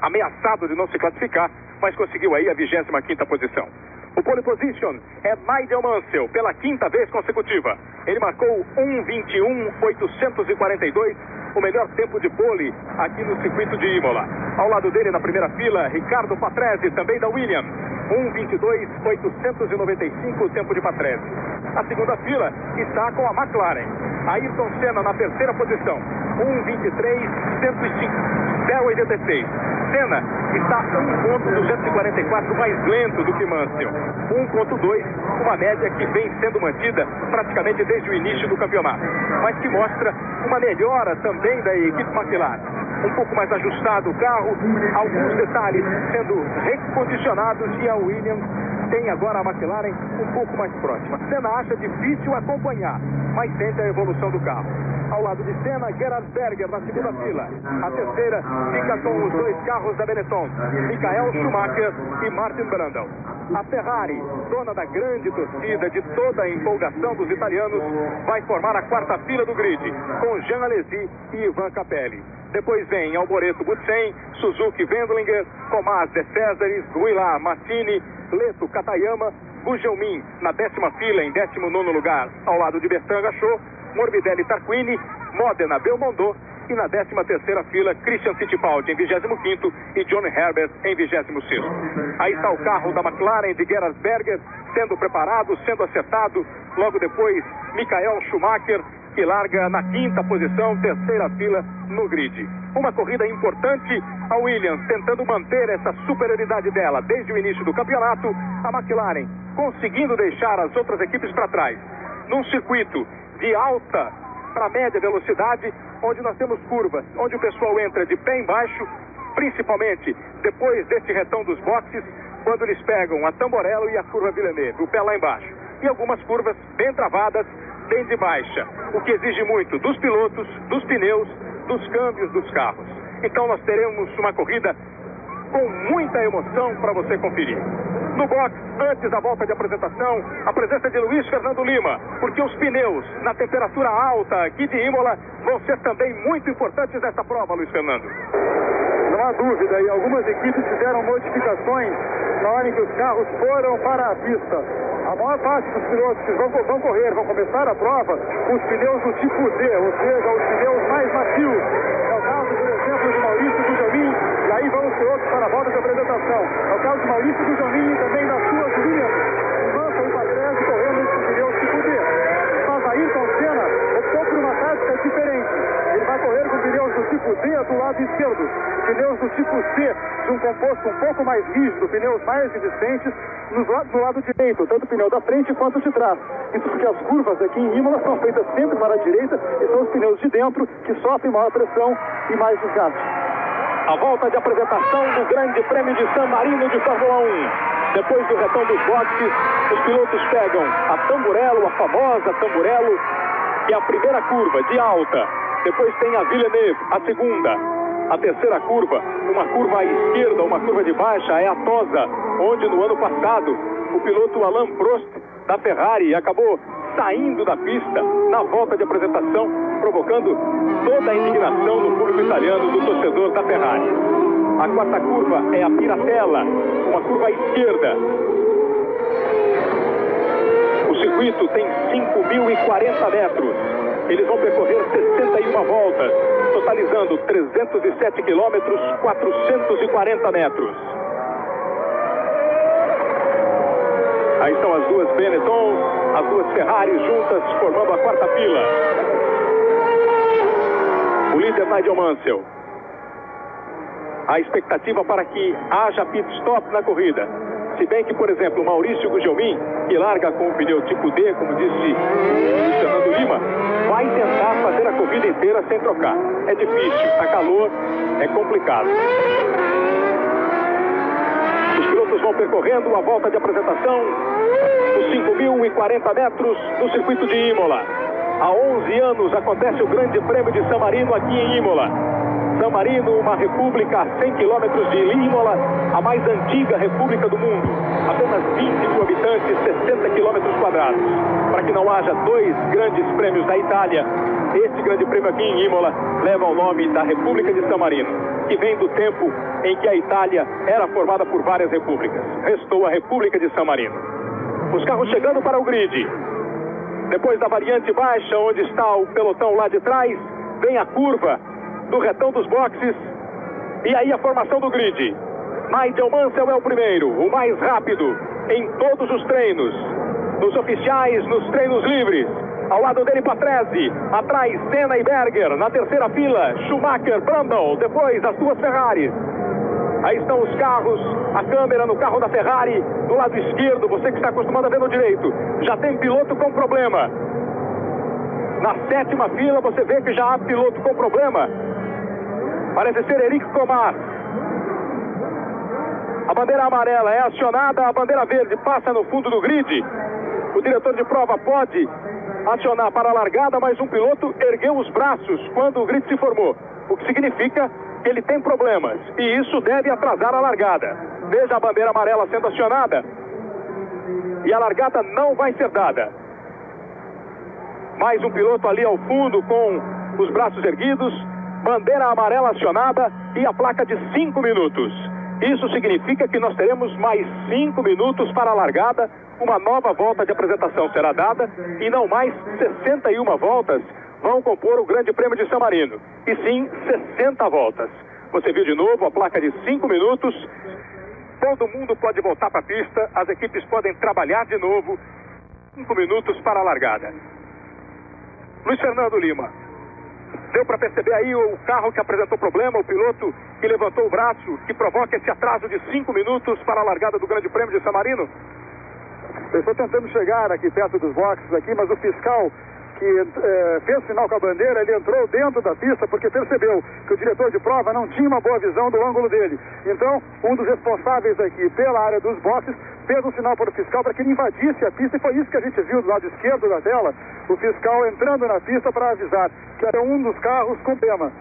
ameaçado de não se classificar, mas conseguiu aí a 25ª posição. O pole position é Nigel Mansell, pela 5ª vez consecutiva. Ele marcou 1:21.842, o melhor tempo de pole aqui no circuito de Imola. Ao lado dele, na primeira fila, Ricardo Patrese, também da Williams. 1:22.895 o tempo de Patrese. A segunda fila está com a McLaren. Ayrton Senna na terceira posição. 1:23.186. Senna está 1:244 mais lento do que Mansell. 1:2, uma média que vem sendo mantida praticamente desde o início do campeonato, mas que mostra uma melhora também da equipe McLaren. Um pouco mais ajustado o carro, alguns detalhes sendo recondicionados e a Williams tem agora a McLaren um pouco mais próxima. Senna acha difícil acompanhar, mas sente a evolução do carro. Ao lado de Senna, Gerhard Berger na segunda fila. A terceira fica com os dois carros da Benetton, Michael Schumacher e Martin Brundle. A Ferrari, dona da grande torcida, de toda a empolgação dos italianos, vai formar a quarta fila do grid, com Jean Alesi e Ivan Capelli. Depois vem Alboreto Butsen, Suzuki Wendlinger, Tomás De Cesaris, Guilherme Massini, Leto Katayama, Gugelmin na 10ª fila, em 19º lugar, ao lado de Bertrand Gachot, Morbidelli Tarquini, Modena Belmondo e na 13ª fila, Christian Fittipaldi em 25º e John Herbert em 26º. Aí está o carro da McLaren de Gerhard Berger sendo preparado, sendo acertado. Logo depois, Michael Schumacher, que larga na 5ª posição, terceira fila no grid. Uma corrida importante, a Williams tentando manter essa superioridade dela desde o início do campeonato, a McLaren conseguindo deixar as outras equipes para trás. Num circuito de alta para média velocidade, onde nós temos curvas, onde o pessoal entra de pé embaixo, principalmente depois deste retão dos boxes, quando eles pegam a Tamborello e a curva Villeneuve, o pé lá embaixo. E algumas curvas bem travadas, bem de baixa, o que exige muito dos pilotos, dos pneus, dos câmbios dos carros. Então nós teremos uma corrida com muita emoção para você conferir. No box, antes da volta de apresentação, a presença de Luiz Fernando Lima, porque os pneus na temperatura alta aqui de Imola vão ser também muito importantes nessa prova, Luiz Fernando. Não há dúvida, e algumas equipes fizeram modificações na hora em que os carros foram para a pista. A maior parte dos pilotos que vão começar a prova com os pneus do tipo D, ou seja, os pneus mais macios. É o caso, por exemplo, de Maurício Gugelmin, e aí vão ser outros para a volta de apresentação. É o caso de Maurício Gugelmin e também das suas Williams, Mansell e Patrese correndo com pneus tipo D. Mas Ayrton Senna optou por uma tática diferente. Ele vai correr com pneus do tipo D do lado esquerdo, pneus do tipo C, de um composto um pouco mais rígido, pneus mais resistentes, do lado direito, tanto o pneu da frente quanto de trás. Isso porque as curvas aqui em Imola são feitas sempre para a direita e são os pneus de dentro que sofrem maior pressão e mais desgaste. A volta de apresentação do Grande Prêmio de San Marino de Fórmula 1. Depois do retão dos boxes, os pilotos pegam a Tamburello, a famosa Tamburello, que é a primeira curva de alta. Depois tem a Villeneuve, a segunda. A terceira curva, uma curva à esquerda, uma curva de baixa, é a Tosa, onde no ano passado o piloto Alain Prost da Ferrari acabou saindo da pista na volta de apresentação, provocando toda a indignação do público italiano, do torcedor da Ferrari. A quarta curva é a Piratella, uma curva à esquerda. O circuito tem 5.040 metros. Eles vão percorrer 61 voltas, totalizando 307 quilômetros, 440 metros. Aí estão as duas Benetton, as duas Ferrari juntas, formando a quarta fila. O líder Nigel Mansell. A expectativa para que haja pit stop na corrida. Se bem que, por exemplo, o Maurício Gugelmin, que larga com o pneu tipo D, como disse o Fernando Lima, vai tentar fazer a corrida inteira sem trocar. É difícil, está calor, é complicado. Os pilotos vão percorrendo a volta de apresentação dos 5.040 metros no circuito de Imola. Há 11 anos acontece o Grande Prêmio de San Marino aqui em Imola. San Marino, uma república a 100 quilômetros de Imola, a mais antiga república do mundo. Apenas 20 mil habitantes, 60 quilômetros quadrados. Para que não haja dois grandes prêmios da Itália Este grande prêmio aqui em Imola leva o nome da República de San Marino, que vem do tempo em que a Itália era formada por várias repúblicas. Restou a República de San Marino. Os carros chegando para o grid. Depois da variante baixa, onde está o pelotão lá de trás, vem a curva do retão dos boxes. E aí a formação do grid. Nigel Mansell é o primeiro, o mais rápido em todos os treinos. Nos oficiais, nos treinos livres. Ao lado dele, Patrese. Atrás, Senna e Berger. Na terceira fila, Schumacher, Brundle. Depois, as duas Ferraris. Aí estão os carros, a câmera no carro da Ferrari. Do lado esquerdo, você que está acostumado a ver no direito. Já tem piloto com problema. Na sétima fila, você vê que já há piloto com problema. Parece ser Eric Comas. A bandeira amarela é acionada, a bandeira verde passa no fundo do grid. O diretor de prova pode acionar para a largada, mas um piloto ergueu os braços quando o grid se formou, o que significa que ele tem problemas, e isso deve atrasar a largada. Veja a bandeira amarela sendo acionada, e a largada não vai ser dada. Mais um piloto ali ao fundo com os braços erguidos, bandeira amarela acionada e a placa de 5 minutos. Isso significa que nós teremos mais 5 minutos para a largada. Uma nova volta de apresentação será dada e não mais 61 voltas vão compor o Grande Prêmio de San Marino, e sim 60 voltas. Você viu de novo a placa de 5 minutos. Todo mundo pode voltar para a pista, as equipes podem trabalhar de novo. 5 minutos para a largada. Luiz Fernando Lima, deu para perceber aí o carro que apresentou problema, o piloto que levantou o braço, que provoca esse atraso de 5 minutos para a largada do Grande Prêmio de San Marino? Eu estou tentando chegar aqui perto dos boxes aqui, mas o fiscal que fez sinal com a bandeira, ele entrou dentro da pista porque percebeu que o diretor de prova não tinha uma boa visão do ângulo dele. Então, um dos responsáveis aqui pela área dos boxes fez um sinal para o fiscal para que ele invadisse a pista, e foi isso que a gente viu do lado esquerdo da tela, o fiscal entrando na pista para avisar que era um dos carros com problema.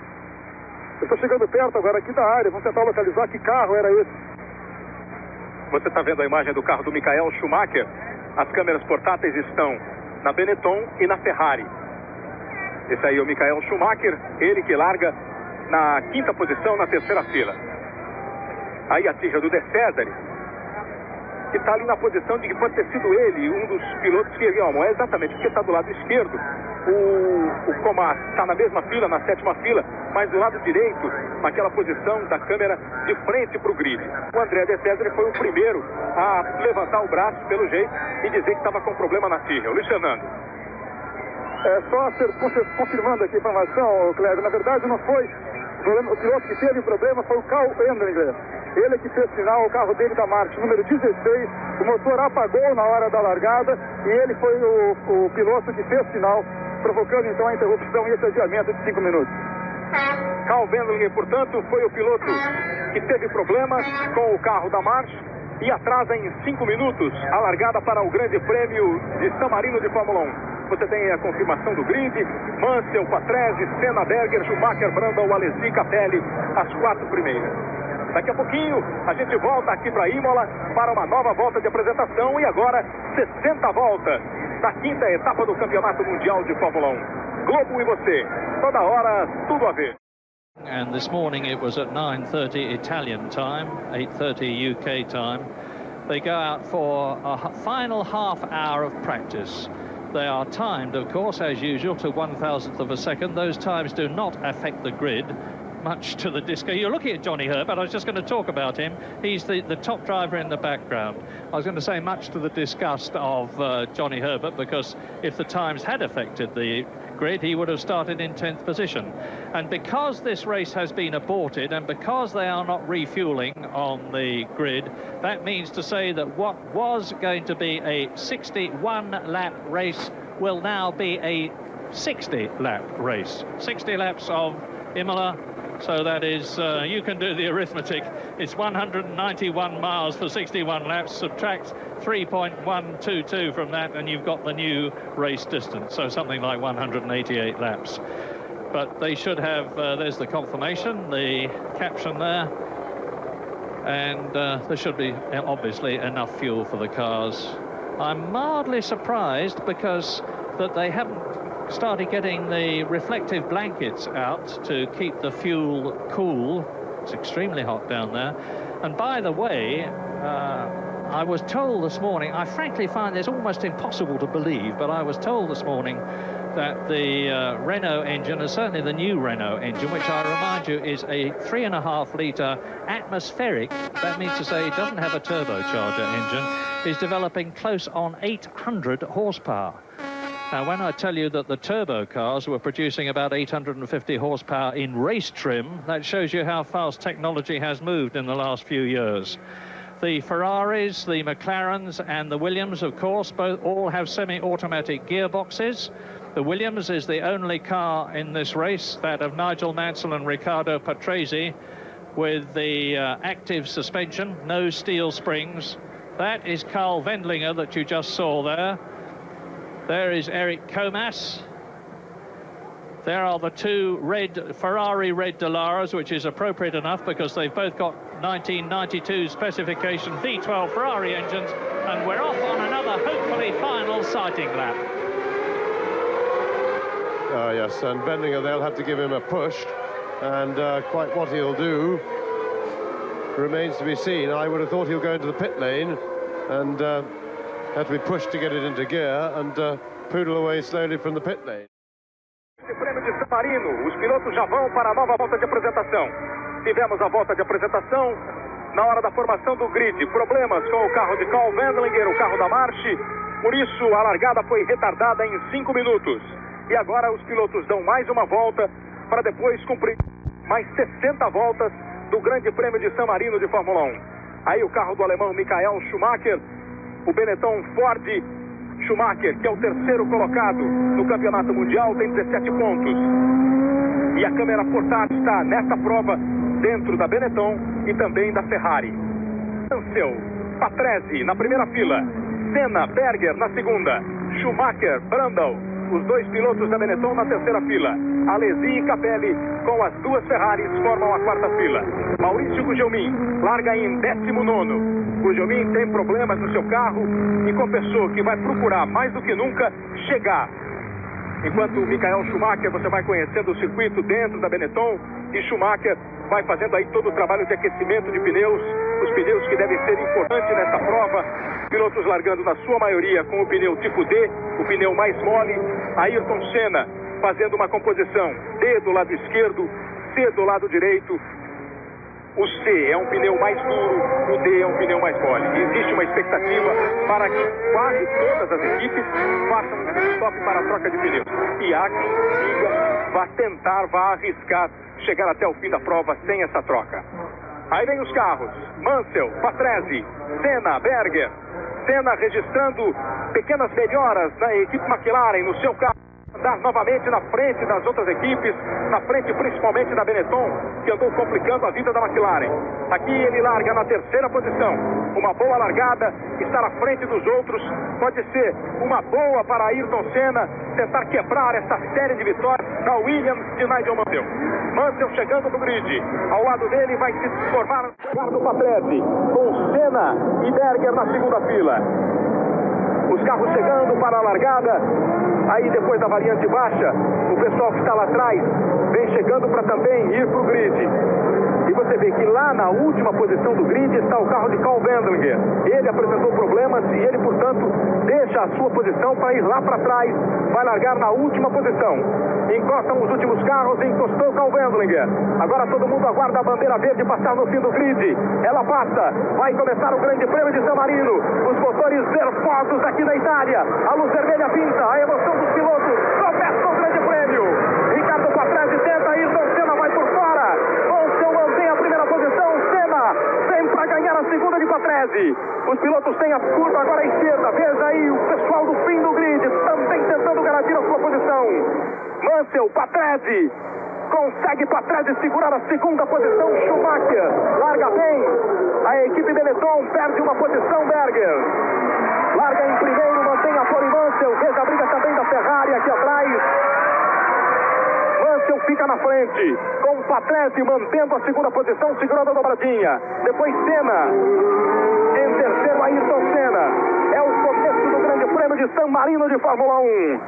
Eu estou chegando perto agora aqui da área, vamos tentar localizar que carro era esse. Você está vendo a imagem do carro do Michael Schumacher? As câmeras portáteis estão na Benetton e na Ferrari. Esse aí é o Michael Schumacher, ele que larga na 5ª posição, na 3ª fila. Aí a tira do De Cesare, que está ali na posição de que pode ter sido ele, um dos pilotos que ergueu a mão. É exatamente porque está do lado esquerdo. O Comas está na mesma fila, na 7ª fila, mas do lado direito, naquela posição da câmera de frente para o grid. O André De Cesare foi o primeiro a levantar o braço, pelo jeito, e dizer que estava com problema na tira. Luiz Fernando. Só confirmando aqui a informação, Cléber, na verdade não foi o piloto que teve problema, foi o Carl Endlinger. Ele que fez sinal, o carro dele da marcha número 16, o motor apagou na hora da largada e ele foi o piloto que fez sinal, provocando então a interrupção e esse adiamento de 5 minutos. Carl Endlinger, portanto, foi o piloto que teve problemas com o carro da marcha e atrasa em 5 minutos a largada para o Grande Prêmio de San Marino de Fórmula 1. Você tem a confirmação do grid: Mansell, Patrese, Senna, Berger, Schumacher, Brundle, Alesi, Capelli, as 4 primeiras. Daqui a pouquinho a gente volta aqui para Imola para uma nova volta de apresentação, e agora 60 voltas da 5ª etapa do Campeonato Mundial de Fórmula 1. Globo e você, toda hora, tudo a ver. And this morning it was at 9:30 Italian time, 8:30 UK time. They go out for a final half hour of practice. They are timed, of course, as usual, to 1,000th of a second. Those times do not affect the grid, much to the disco. You're looking at Johnny Herbert. I was just going to talk about him. He's the top driver in the background. I was going to say much to the disgust of Johnny Herbert, because if the times had affected the grid, he would have started in 10th position. And because this race has been aborted, and because they are not refueling on the grid, that means to say that what was going to be a 61-lap race will now be a 60-lap race. 60 laps of Imola. So that is, you can do the arithmetic. It's 191 miles for 61 laps. Subtract 3.122 from that, and you've got the new race distance. So something like 188 laps. But they should have, there's the confirmation, the caption there. And there should be, obviously, enough fuel for the cars. I'm mildly surprised because that they haven't started getting the reflective blankets out to keep the fuel cool. It's extremely hot down there. And by the way, I was told this morning, I frankly find this almost impossible to believe, but I was told this morning that the Renault engine, and certainly the new Renault engine, which I remind you is a 3.5-litre atmospheric, that means to say it doesn't have a turbocharger engine, is developing close on 800 horsepower. Now, when I tell you that the turbo cars were producing about 850 horsepower in race trim, that shows you how fast technology has moved in the last few years. The Ferraris, the McLarens and the Williams, of course, all have semi-automatic gearboxes. The Williams is the only car in this race, that of Nigel Mansell and Riccardo Patrese, with the active suspension, no steel springs. That is Carl Wendlinger that you just saw there. There is Eric Comas. There are the two Ferrari red Dalaras, which is appropriate enough because they've both got 1992 specification V12 Ferrari engines, and we're off on another hopefully final sighting lap. Yes, and Wendlinger, they'll have to give him a push, and quite what he'll do remains to be seen. I would have thought he'll go into the pit lane and have to be pushed to get it into gear and poodle away slowly from the pit lane. Prêmio de San Marino, os pilotos já vão para a nova volta de apresentação. Tivemos a volta de apresentação na hora da formação do grid. Problemas com o carro de Carl Wendlinger, o carro da March. Por isso, a largada foi retardada em 5 minutos. E agora os pilotos dão mais uma volta para depois cumprir mais 60 voltas do Grande Prêmio de San Marino de Fórmula 1. Aí o carro do alemão Michael Schumacher, o Benetton Ford Schumacher, que é o terceiro colocado no Campeonato Mundial, tem 17 pontos. E a câmera portátil está nesta prova dentro da Benetton e também da Ferrari. Mansell, Patrese na primeira fila, Senna, Berger na segunda, Schumacher, Brundle, os dois pilotos da Benetton na terceira fila. Alesi e Capelli com as duas Ferraris formam a quarta fila. Maurício Gugelmin larga em 19º. Gugelmin tem problemas no seu carro e confessou que vai procurar mais do que nunca chegar. Enquanto o Michael Schumacher, você vai conhecendo o circuito dentro da Benetton, e Schumacher vai fazendo aí todo o trabalho de aquecimento de pneus, os pneus que devem ser importantes nesta prova. Pilotos largando na sua maioria com o pneu tipo D, o pneu mais mole. Ayrton Senna fazendo uma composição D do lado esquerdo, C do lado direito. O C é um pneu mais duro, o D é um pneu mais mole. E existe uma expectativa para que quase todas as equipes façam um stop para a troca de pneus. E há quem diga, vá arriscar chegar até o fim da prova sem essa troca. Aí vem os carros, Mansell, Patrese, Senna, Berger. Senna registrando pequenas melhoras na equipe McLaren no seu carro. Andar novamente na frente das outras equipes, na frente principalmente da Benetton, que andou complicando a vida da McLaren. Aqui ele larga na terceira posição. Uma boa largada, estar à frente dos outros pode ser uma boa para Ayrton Senna tentar quebrar essa série de vitórias da Williams de Nigel Mansell. Mansell chegando no grid. Ao lado dele vai se formar Ricardo Patrese, com Senna e Berger na segunda fila. Os carros chegando para a largada. Aí depois da variante baixa, o pessoal que está lá atrás vem chegando para também ir para o grid. E você vê que lá na última posição do grid está o carro de Carl Wendlinger. Ele apresentou problemas e ele, portanto, deixa a sua posição para ir lá para trás. Vai largar na última posição. Encostam os últimos carros e encostou Carl Wendlinger. Agora todo mundo aguarda a bandeira verde passar no fim do grid. Ela passa. Vai começar o Grande Prêmio de San Marino. Os motores nervosos aqui na Itália. A luz vermelha pinta. A emoção dos pilotos. Começa o Grande Prêmio. Ricardo Patrese tenta, Ayrton Senna vai por fora. Mansell mantém a primeira posição. Senna vem para ganhar a segunda de Patrese. Os pilotos têm a curva agora à esquerda. Veja aí o pessoal do fim do grid também tentando garantir a sua posição. Mansell, Patrese. Consegue Patrese segurar a segunda posição. Schumacher larga bem. A equipe Benetton perde uma posição. Berger larga em primeiro, mantém a pole Mansell. Veja a briga também da Ferrari aqui atrás. Mansell fica na frente, com Patrese mantendo a segunda posição, segurando a dobradinha. Depois Senna. Em terceiro, Ayrton Senna. É o começo do Grande Prêmio de San Marino de Fórmula 1.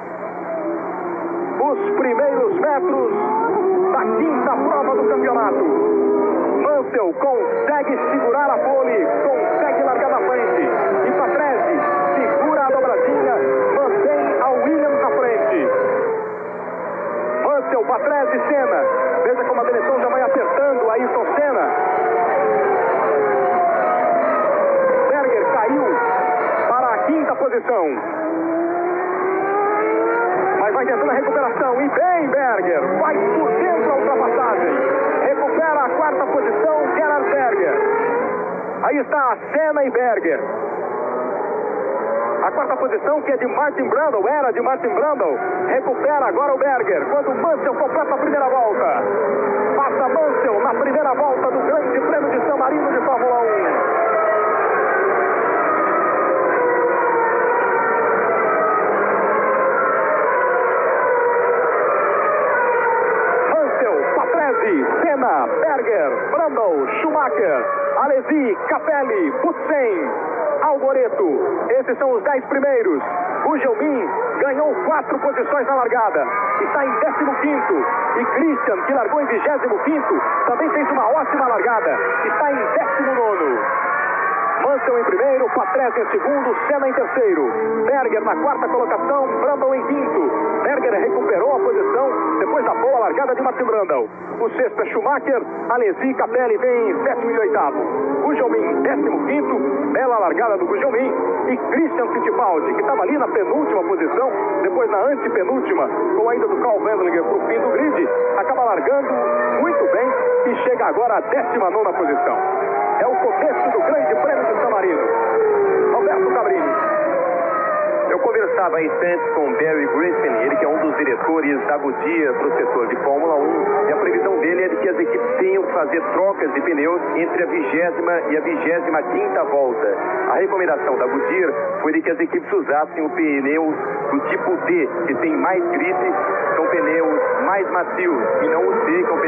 nos primeiros metros da quinta prova do campeonato. Mansell consegue segurar a pole, consegue largar na frente. E Patrese segura a dobradinha, mantém a Williams na frente. Mansell, Patrese, Senna. Veja como a Benetton já vai apertando Ayrton Senna. Berger caiu para a quinta posição. Mas vai tentando a recuperação. E bem, Berger. Vai por dentro a ultrapassagem. Recupera a quarta posição, Gerhard Berger. Aí está Senna e Berger. A quarta posição, que é de Martin Brundle, era de Martin Brundle, recupera agora o Berger, quando Mansell completa a primeira volta. Passa Mansell na primeira volta do Grande Prêmio de San Marino de Fórmula 1. Senna, Berger, Brundle, Schumacher, Alesi, Capelli, Butsen, Alboreto. Esses são os 10 primeiros. Gugelmin ganhou 4 posições na largada. Está em 15º. E Christian, que largou em 25º, também fez uma ótima largada. Está em 19º. Mansell em primeiro, Patrese em segundo, Senna em terceiro. Berger na quarta colocação, Brundle em quinto. Berger recuperou a posição depois da boa largada de Martin Brundle. O sexto é Schumacher, Alesi, Capelli vem em sétimo e oitavo. Gugelmin, 15º, bela largada do Gugelmin. E Christian Fittipaldi, que estava ali na penúltima posição, depois na antepenúltima, com a ida do Carl Wendlinger para o fim do grid, acaba largando muito bem e chega agora à 19ª posição. É o começo do Grande Prêmio de San Marino. Alberto Cabrini. Eu conversava há instantes com Barry Griffin, ele que é um dos diretores da Goodyear para o setor de Fórmula 1, e a previsão dele é de que as equipes tenham que fazer trocas de pneus entre a 20ª e a 25ª volta. A recomendação da Goodyear foi de que as equipes usassem o pneus do tipo D, que tem mais gripe, são pneus mais macios, e não o C, que é um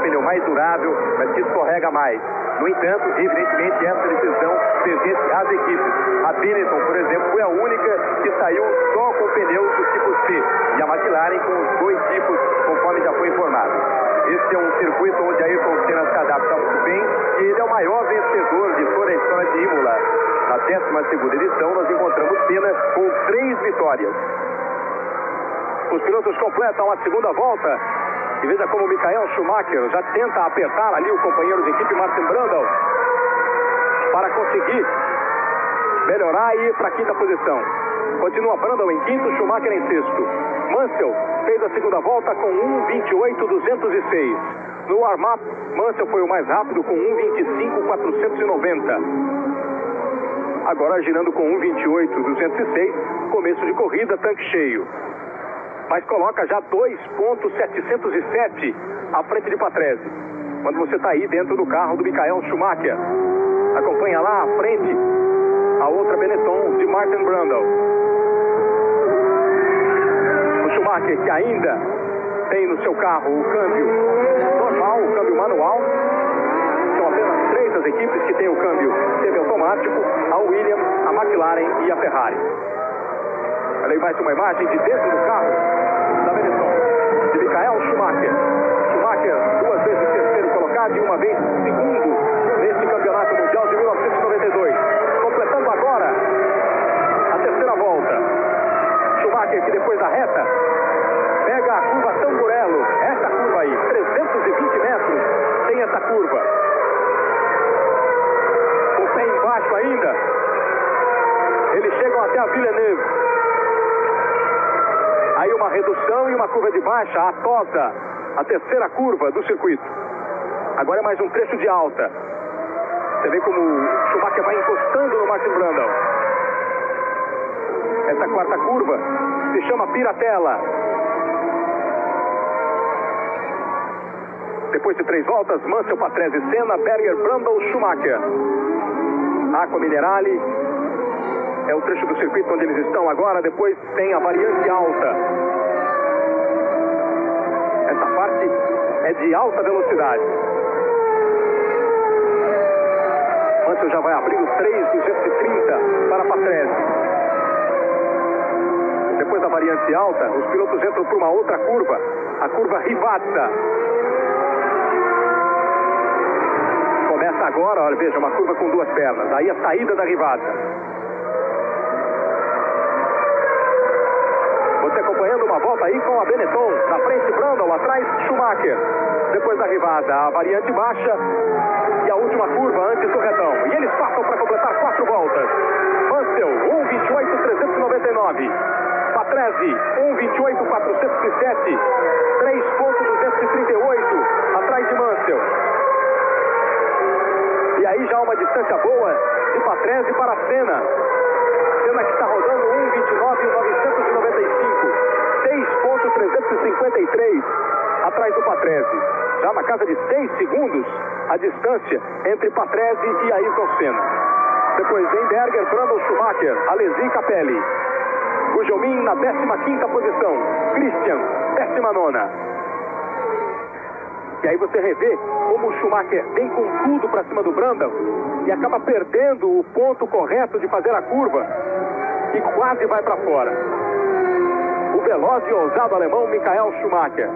pneu mais durável, mas que escorrega mais. No entanto, evidentemente, essa decisão pertence às equipes. A Benetton, por exemplo, foi a única que saiu só com pneus do tipo C, e a McLaren com os 2 tipos, conforme já foi informado. Este é um circuito onde Ayrton Senna se adapta muito bem, e ele é o maior vencedor de toda a história de Imola. Na 12ª edição, nós encontramos Senna com 3 vitórias. Os pilotos completam a segunda volta. E veja como o Michael Schumacher já tenta apertar ali o companheiro de equipe Martin Brundle para conseguir melhorar e ir para a quinta posição. Continua Brundle em quinto, Schumacher em sexto. Mansell fez a segunda volta com 1:28.206. No warm-up, Mansell foi o mais rápido com 1:25.490. Agora girando com 1:28.206, começo de corrida, tanque cheio. Mas coloca já 2.707 à frente de Patrese. Quando você está aí dentro do carro do Michael Schumacher, acompanha lá à frente a outra Benetton de Martin Brundle. O Schumacher, que ainda tem no seu carro o câmbio normal, o câmbio manual. São apenas 3 as equipes que têm o câmbio semiautomático: a Williams, a McLaren e a Ferrari. Olha aí mais uma imagem de dentro do carro da Benetton, de Michael Schumacher. Schumacher, 2 vezes terceiro colocado e 1 vez segundo neste campeonato mundial de 1992. Completando agora a terceira volta. Schumacher, que depois da reta pega a curva Tamburello. Essa curva aí, 320 metros tem essa curva. O pé embaixo ainda. Eles chegam até a Villeneuve. Aí uma redução e uma curva de baixa, a Tosa, a terceira curva do circuito. Agora é mais um trecho de alta. Você vê como o Schumacher vai encostando no Martin Brundle. Essa quarta curva se chama Piratella. Depois de 3 voltas, Mansell, Patrese, Senna, Berger, Brundle, Schumacher. Aqua Minerale é o trecho do circuito onde eles estão agora. Depois tem a variante alta. Essa parte é de alta velocidade. Mansell já vai abrindo 3.230 para Patrese. Depois da variante alta, os pilotos entram para uma outra curva, a curva Rivazza. Começa agora, olha, veja, uma curva com duas pernas. Aí a saída da Rivazza. Você acompanhando uma volta aí com a Benetton. Na frente, Brundle, atrás, Schumacher. Depois da Rivazza, a variante baixa e a última curva antes do retão. E eles passam para completar 4 voltas. Mansell, 1:28.399. Patrese, 1:28.407. 3.238 atrás de Mansell. E aí já uma distância boa de Patrese para Senna. Senna que está rodando 1:29.995. 6.353 atrás do Patrese. Já na casa de 6 segundos a distância entre Patrese e Ayrton Senna. Depois vem Berger, Brundle, Schumacher, Alesi e Capelli. Gugelmin na 15ª posição. Christian, 19ª. E aí você revê como o Schumacher vem com tudo para cima do Brundle e acaba perdendo o ponto correto de fazer a curva e quase vai para fora. O veloz e ousado alemão Michael Schumacher.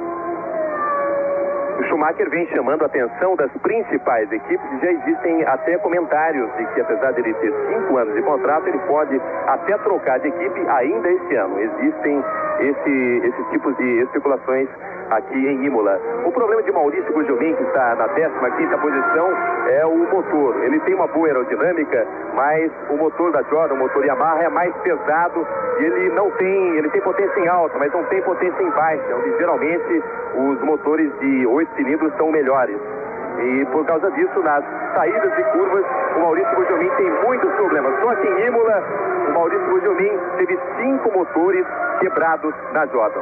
O Schumacher vem chamando a atenção das principais equipes e já existem até comentários de que, apesar de ele ter 5 anos de contrato, ele pode até trocar de equipe ainda esse ano. Existem esses tipos de especulações aqui em Imola. O problema de Maurício Gugelmin, que está na 15ª posição, é o motor. Ele tem uma boa aerodinâmica, mas o motor da Jordan, o motor Yamaha, é mais pesado e ele tem potência em alta, mas não tem potência em baixa, onde geralmente os motores de 8 cilindros são melhores. E por causa disso, nas saídas de curvas, o Maurício Gugelmin tem muitos problemas. Só que em Imola, o Maurício Gugelmin teve 5 motores quebrados na Jordan.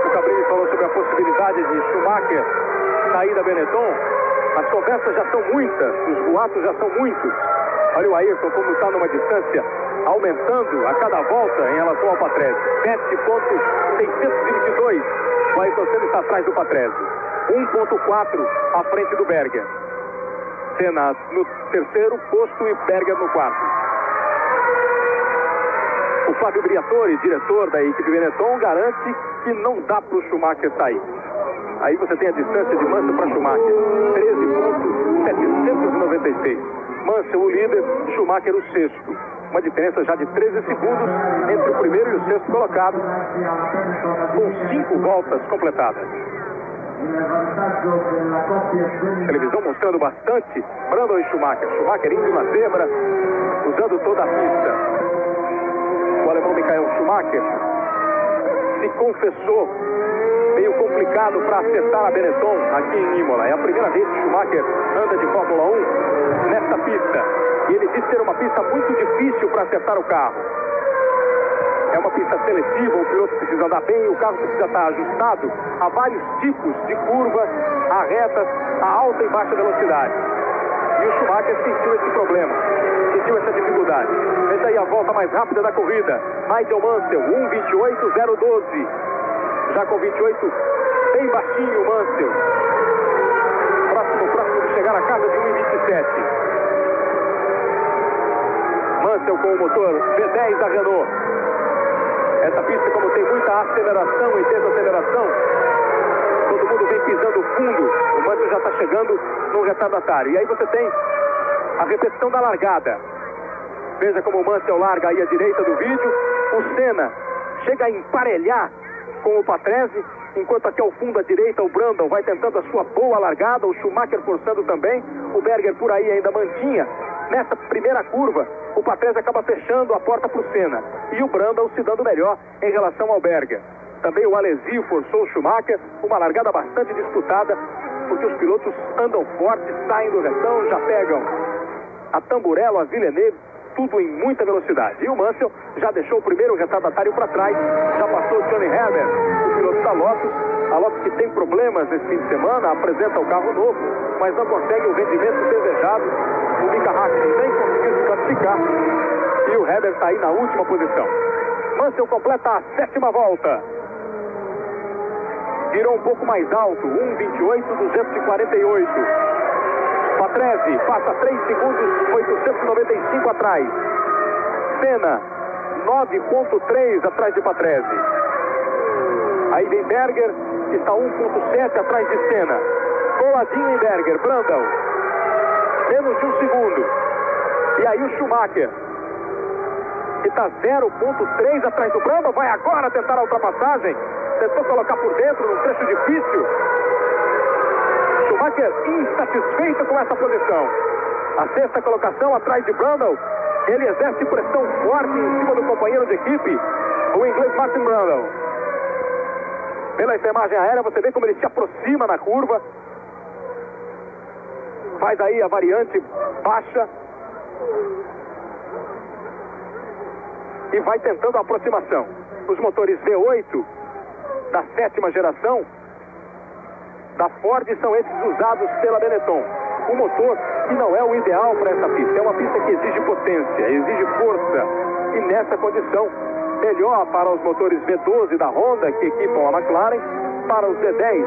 O Cabrini falou sobre a possibilidade de Schumacher sair da Benetton. As conversas já são muitas, os boatos já são muitos. Olha o Ayrton como está numa distância aumentando a cada volta em relação ao Patrese. 7.622. O Ayrton Senna está atrás do Patrese. 1.4 à frente do Berger. Senna no terceiro posto e Berger no quarto. O Fábio Briatore, diretor da equipe Benetton, garante que não dá para o Schumacher sair. Aí você tem a distância de Mansell para Schumacher, 13.796. Mansell o líder, Schumacher o sexto. Uma diferença já de 13 segundos entre o primeiro e o sexto colocado, com 5 voltas completadas. Televisão mostrando bastante Brundle e Schumacher. Schumacher indo na zebra, usando toda a pista. O alemão Michael Schumacher se confessou meio complicado para acertar a Benetton aqui em Imola. É a primeira vez que Schumacher anda de Fórmula 1 nesta pista. E ele disse ser uma pista muito difícil para acertar o carro. É uma pista seletiva, o piloto precisa andar bem, o carro precisa estar ajustado a vários tipos de curvas, a retas, a alta e baixa velocidade. E o Schumacher sentiu esse problema, sentiu essa dificuldade. Veja aí a volta mais rápida da corrida. Nigel Mansell, 1:28.012. Já com 28, bem baixinho o Mansell. Próximo de chegar à casa de 1:27. Mansell com o motor V10 da Renault. Essa pista, como tem muita aceleração e desaceleração, todo mundo vem pisando fundo. O Mansell já está chegando no retardatário. E aí você tem a repetição da largada. Veja como o Mansell larga aí à direita do vídeo. O Senna chega a emparelhar com o Patrese, enquanto aqui ao fundo à direita o Brundle vai tentando a sua boa largada, o Schumacher forçando também, o Berger por aí ainda mantinha. Nessa primeira curva, o Patrese acaba fechando a porta para o Senna e o Brundle se dando melhor em relação ao Berger. Também o Alesi forçou o Schumacher, uma largada bastante disputada, porque os pilotos andam forte, saem do retão, já pegam a Tamburello, a Villeneuve, tudo em muita velocidade. E o Mansell já deixou o primeiro retardatário para trás, já passou o Johnny Herbert, o piloto da Lotus. A Lotus que tem problemas nesse fim de semana, apresenta o carro novo, mas não consegue o rendimento desejado. O Mika Hakkinen nem conseguiu se classificar e o Herbert está aí na última posição. Mansell completa a 7ª volta. Virou um pouco mais alto, 1:28.248. Patrese passa 3 segundos, 895 atrás. Senna 9,3 atrás de Patrese. Aí vem Berger, que está 1,7 atrás de Senna. Coladinho em Berger, Brundle. Menos de um segundo. E aí o Schumacher, que está 0,3 atrás do Brundle, vai agora tentar a ultrapassagem. Tentou colocar por dentro num trecho difícil. Schumacher insatisfeito com essa posição. A sexta colocação atrás de Brundle. Ele exerce pressão forte em cima do companheiro de equipe, o inglês Martin Brundle. Pela imagem aérea você vê como ele se aproxima na curva. Faz aí a variante baixa. E vai tentando a aproximação. Os motores V8 da 7ª geração da Ford são esses usados pela Benetton. O motor que não é o ideal para essa pista. É uma pista que exige potência, exige força. E nessa condição, melhor para os motores V12 da Honda, que equipam a McLaren, para os V10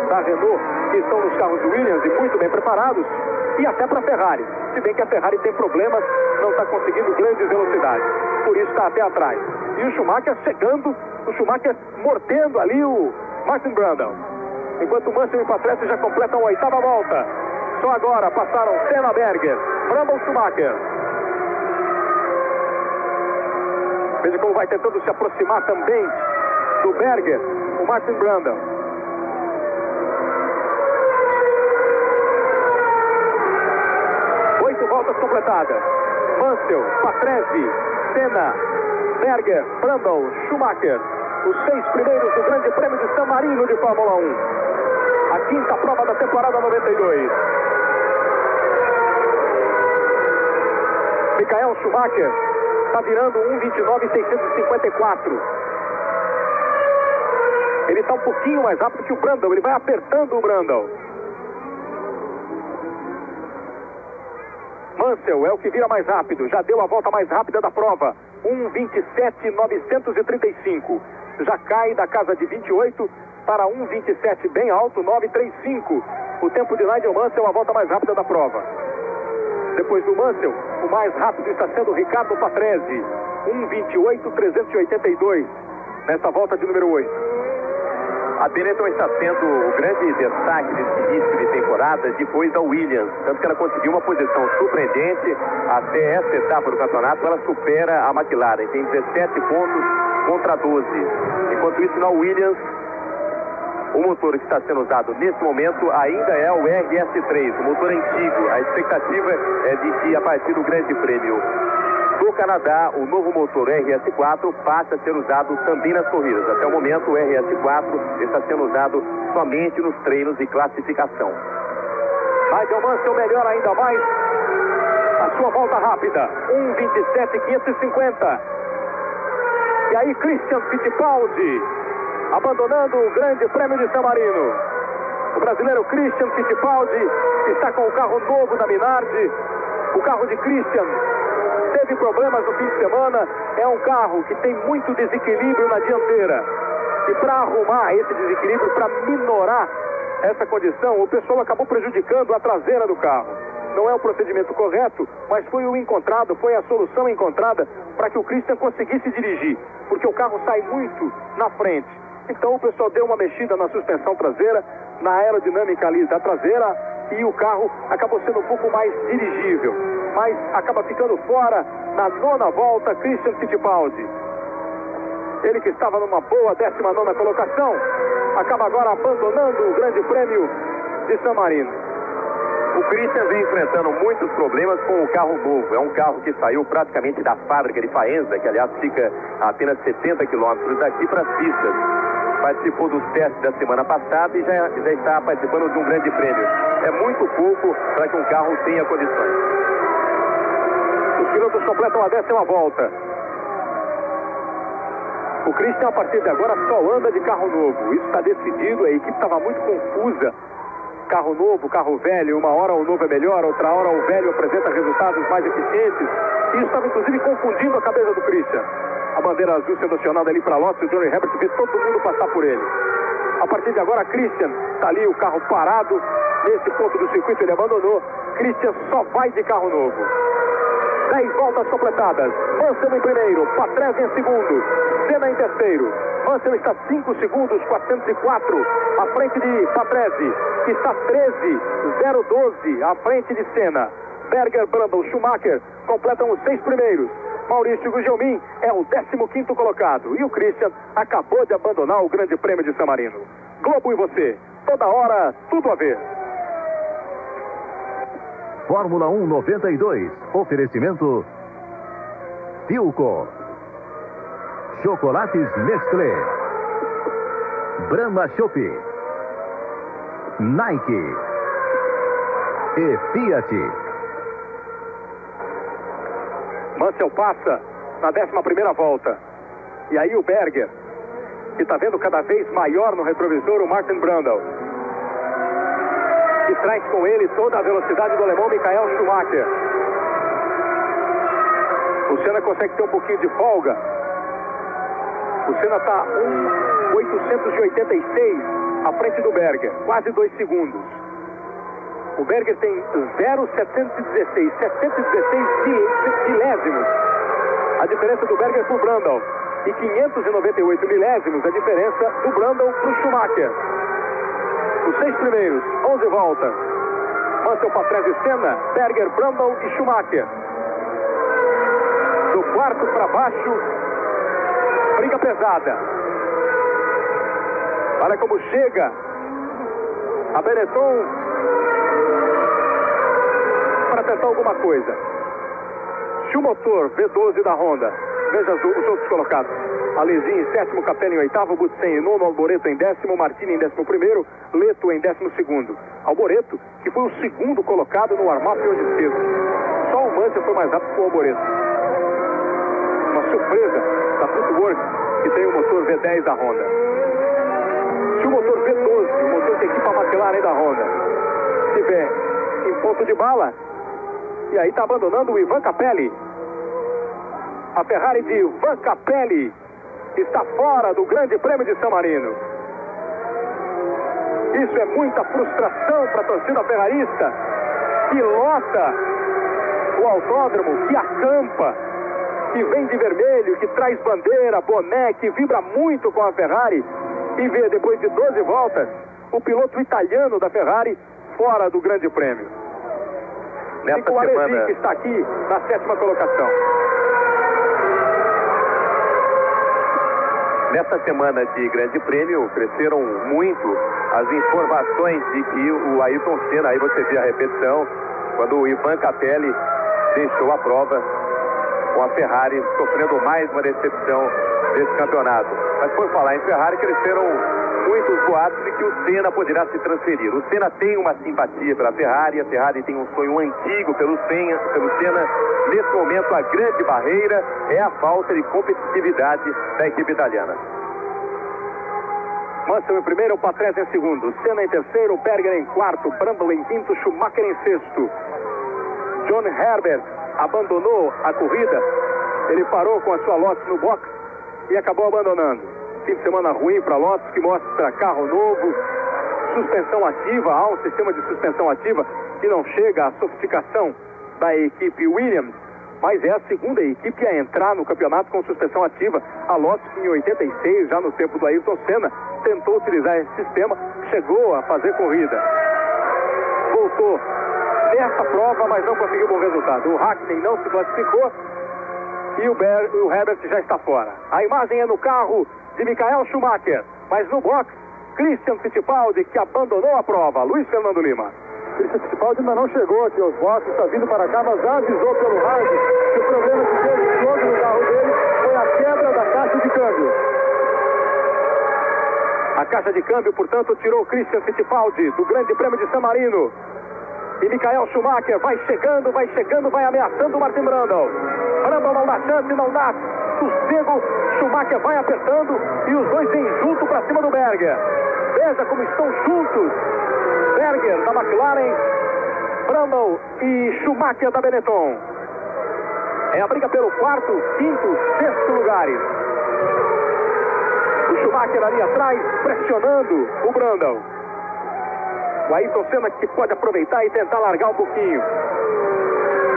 da Renault, que estão nos carros Williams e muito bem preparados, e até para a Ferrari. Se bem que a Ferrari tem problemas, não está conseguindo grandes velocidades. Por isso está até atrás. E o Schumacher chegando, o Schumacher mordendo ali o Martin Brundle. Enquanto o Mansell e Patrese já completam a 8ª volta. Só agora passaram Senna, Berger, Brundle, Schumacher. Veja como vai tentando se aproximar também do Berger, o Martin Brundle. Voltas completadas. Mansell, Patrese, Senna, Berger, Brundle, Schumacher. Os 6 primeiros do Grande Prêmio de San Marino de Fórmula 1. A 5ª prova da temporada 92. Michael Schumacher está virando 1,29,654. Ele está um pouquinho mais rápido que o Brundle. Ele vai apertando o Brundle. Mansell é o que vira mais rápido, já deu a volta mais rápida da prova, 1,27,935. Já cai da casa de 28 para 1,27 bem alto, 9,35. O tempo de Nigel Mansell, a volta mais rápida da prova. Depois do Mansell, o mais rápido está sendo Ricardo Patrese, 1,28,382, nessa volta de número 8. A Benetton está sendo o grande destaque desse início de temporada depois da Williams. Tanto que ela conseguiu uma posição surpreendente até essa etapa do campeonato. Ela supera a McLaren, tem 17 pontos contra 12. Enquanto isso, na Williams, o motor que está sendo usado nesse momento ainda é o RS3, o motor antigo. A expectativa é de que a partir do Grande Prêmio do Canadá, o novo motor RS4 passa a ser usado também nas corridas. Até o momento, o RS4 está sendo usado somente nos treinos de classificação. Nigel Mansell melhora ainda mais a sua volta rápida, 1,27,550. E aí Christian Fittipaldi, abandonando o Grande Prêmio de San Marino. O brasileiro Christian Fittipaldi está com o carro novo da Minardi. O carro de Christian teve problemas no fim de semana. É um carro que tem muito desequilíbrio na dianteira. E para arrumar esse desequilíbrio, para minorar essa condição, o pessoal acabou prejudicando a traseira do carro. Não é o procedimento correto, mas foi o encontrado, foi a solução encontrada para que o Christian conseguisse dirigir, porque o carro sai muito na frente. Então o pessoal deu uma mexida na suspensão traseira, na aerodinâmica ali da traseira, e o carro acabou sendo um pouco mais dirigível. Mas acaba ficando fora na 9ª volta, Christian Fittipaldi. Ele que estava numa boa 19ª colocação, acaba agora abandonando o Grande Prêmio de San Marino. O Christian vem enfrentando muitos problemas com o carro novo. É um carro que saiu praticamente da fábrica de Faenza, que aliás fica a apenas 70 quilômetros daqui para as pistas. Participou dos testes da semana passada e já está participando de um Grande Prêmio. É muito pouco para que um carro tenha condições. Os pilotos completam a 10ª volta. O Christian, a partir de agora, só anda de carro novo. Isso está decidido, a equipe estava muito confusa. Carro novo, carro velho, uma hora o novo é melhor, outra hora o velho apresenta resultados mais eficientes. Isso estava, inclusive, confundindo a cabeça do Christian. A bandeira azul sendo acionada ali para Lotus, o Johnny Herbert vê todo mundo passar por ele. A partir de agora, Christian está ali, o carro parado. Nesse ponto do circuito ele abandonou. Christian só vai de carro novo. 10 voltas completadas. Mansell em primeiro, Patrese em segundo, Senna em terceiro. Mansell está 5 segundos, 404, à frente de Patrese, que está 13,012, à frente de Senna. Berger, Brundle, Schumacher completam os 6 primeiros. Maurício Gugelmin é o 15º colocado. E o Christian acabou de abandonar o Grande Prêmio de San Marino. Globo e você, toda hora, tudo a ver. Fórmula 1 92. Oferecimento Philco, Chocolates Nestlé, Brahma Chopp, Nike e Fiat. Mansell passa na 11ª volta. E aí o Berger, que está vendo cada vez maior no retrovisor o Martin Brundle, que traz com ele toda a velocidade do alemão Michael Schumacher. O Senna consegue ter um pouquinho de folga. O Senna está 1,886 à frente do Berger, quase 2 segundos. O Berger tem 0,716, 716 milésimos a diferença do Berger para o Brundle, e 598 milésimos a diferença do Brundle para o Schumacher. Os 6 primeiros, 11 voltas. Mansell, Patrese, Senna, Berger, Brundle e Schumacher. Do quarto para baixo, briga pesada. Olha como chega a Benetton para tentar alguma coisa. Schumacher, V12 da Honda. Veja os outros colocados. Alezinho em 7º, Capelli em 8º, Butsen em 9º, Alboreto em 10º, Martini em 11º, Leto em 12º. Alboreto, que foi o 2º colocado no warm-up hoje cedo. Só o Mansell foi mais rápido que o Alboreto. Uma surpresa da Footwork, que tem o motor V10 da Honda. Se o motor V12, o motor que equipa a McLaren da Honda, estiver em ponto de bala, e aí está abandonando o Ivan Capelli. A Ferrari de Ivan Capelli está fora do Grande Prêmio de San Marino. Isso é muita frustração para a torcida ferrarista, que lota o autódromo, que acampa, que vem de vermelho, que traz bandeira, boné, que vibra muito com a Ferrari, e vê depois de 12 voltas o piloto italiano da Ferrari fora do Grande Prêmio. Nico Alesi, que está aqui na 7ª colocação. Nesta semana de Grande Prêmio, cresceram muito as informações de que o Ayrton Senna, aí você vê a repetição, quando o Ivan Capelli deixou a prova com a Ferrari, sofrendo mais uma decepção desse campeonato. Mas por falar em Ferrari, cresceram muitos boatos de que o Senna poderá se transferir. O Senna tem uma simpatia pela Ferrari, a Ferrari tem um sonho antigo pelo Senna. Nesse momento, a grande barreira é a falta de competitividade da equipe italiana. Mansell em primeiro, Patrese em segundo, Senna em terceiro, Berger em quarto, Brundle em quinto, Schumacher em sexto. John Herbert abandonou a corrida, ele parou com a sua Lotus no box e acabou abandonando. Fim de semana ruim para a Lotus, que mostra carro novo, suspensão ativa, há um sistema de suspensão ativa que não chega à sofisticação da equipe Williams, mas é a segunda equipe a entrar no campeonato com suspensão ativa. A Lotus, em 86, já no tempo do Ayrton Senna, tentou utilizar esse sistema, chegou a fazer corrida. Voltou nessa prova, mas não conseguiu bom resultado. O Hackney não se classificou e o Herbert já está fora. A imagem é no carro de Michael Schumacher, mas no box, Christian Fittipaldi, que abandonou a prova. Luiz Fernando Lima. Christian Fittipaldi ainda não chegou aqui aos boxes, está vindo para cá, mas já avisou pelo rádio que o problema que teve todo no carro dele foi a quebra da caixa de câmbio. A caixa de câmbio, portanto, tirou Christian Fittipaldi do Grande Prêmio de San Marino. E Michael Schumacher vai chegando, vai ameaçando o Martin Brundle. Brundle não dá chance, não dá sossego. Schumacher vai apertando e os dois vêm junto para cima do Berger. Veja como estão juntos. Berger da McLaren, Brundle e Schumacher da Benetton. É a briga pelo quarto, quinto, sexto lugares. O Schumacher ali atrás, pressionando o Brundle. O Ayrton Senna que pode aproveitar e tentar largar um pouquinho.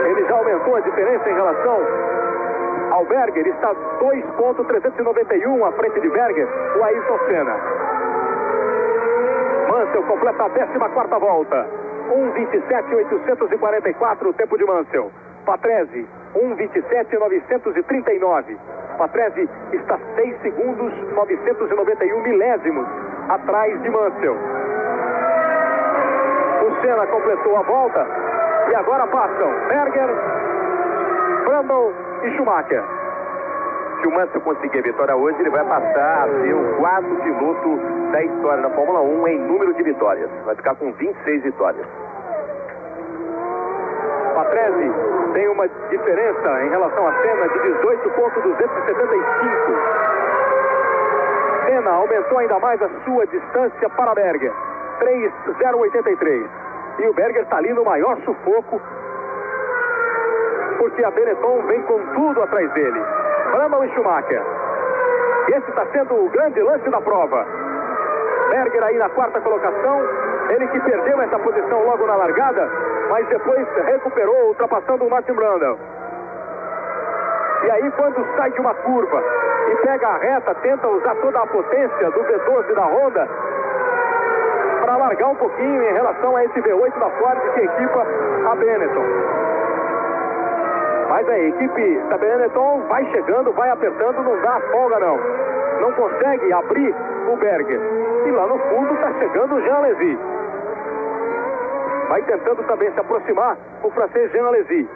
Ele já aumentou a diferença em relação ao Berger, está 2,391 à frente de Berger, o Ayrton Senna. Mansell completa a 14ª volta, 1:27.844 o tempo de Mansell. Patrese, 1:27.939. Patrese está 6 segundos, 991 milésimos atrás de Mansell. O Senna completou a volta e agora passam Berger, Brundle e Schumacher. Se o Mansell conseguir a vitória hoje, ele vai passar a ser o 4º piloto da história da Fórmula 1 em número de vitórias. Vai ficar com 26 vitórias. Patrese tem uma diferença em relação a Senna de 18,275. Senna aumentou ainda mais a sua distância para Berger, 3,083. E o Berger está ali no maior sufoco, porque a Benetton vem com tudo atrás dele. Brundle e Schumacher. Esse está sendo o grande lance da prova. Berger aí na 4ª colocação, ele que perdeu essa posição logo na largada, mas depois recuperou, ultrapassando o Martin Brundle. E aí quando sai de uma curva e pega a reta, tenta usar toda a potência do V12 da Honda para largar um pouquinho em relação a esse V8 da Ford que equipa a Benetton. Mas a equipe da Benetton vai chegando, vai apertando, não dá folga não. Não consegue abrir o Berger. E lá no fundo está chegando o Jean Alesi. Vai tentando também se aproximar o francês Jean Alesi.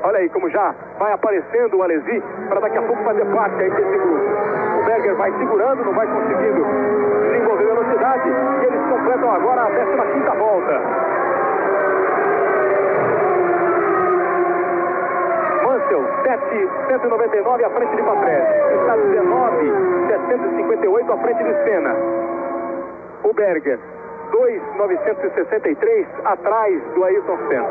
Olha aí como já vai aparecendo o Alesi para daqui a pouco fazer parte aí desse grupo. O Berger vai segurando, não vai conseguindo desenvolver velocidade. E eles completam agora a 15ª volta. Mansell, 7,199 à frente de Patrese. Está 19,758 à frente de Senna. O Berger, 2,963 atrás do Ayrton Senna.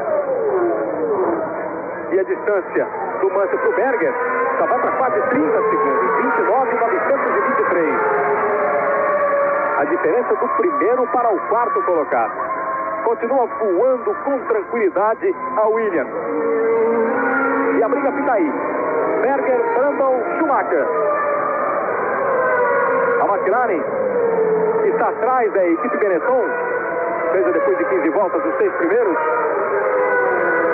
E a distância do Mansell para o Berger só vai para quase 30 segundos, 29,923. A diferença do primeiro para o 4º colocado. Continua voando com tranquilidade a Williams. E a briga fica aí. Berger, Brundle, Schumacher. A McLaren está atrás da equipe Benetton. Veja, depois de 15 voltas, os 6 primeiros.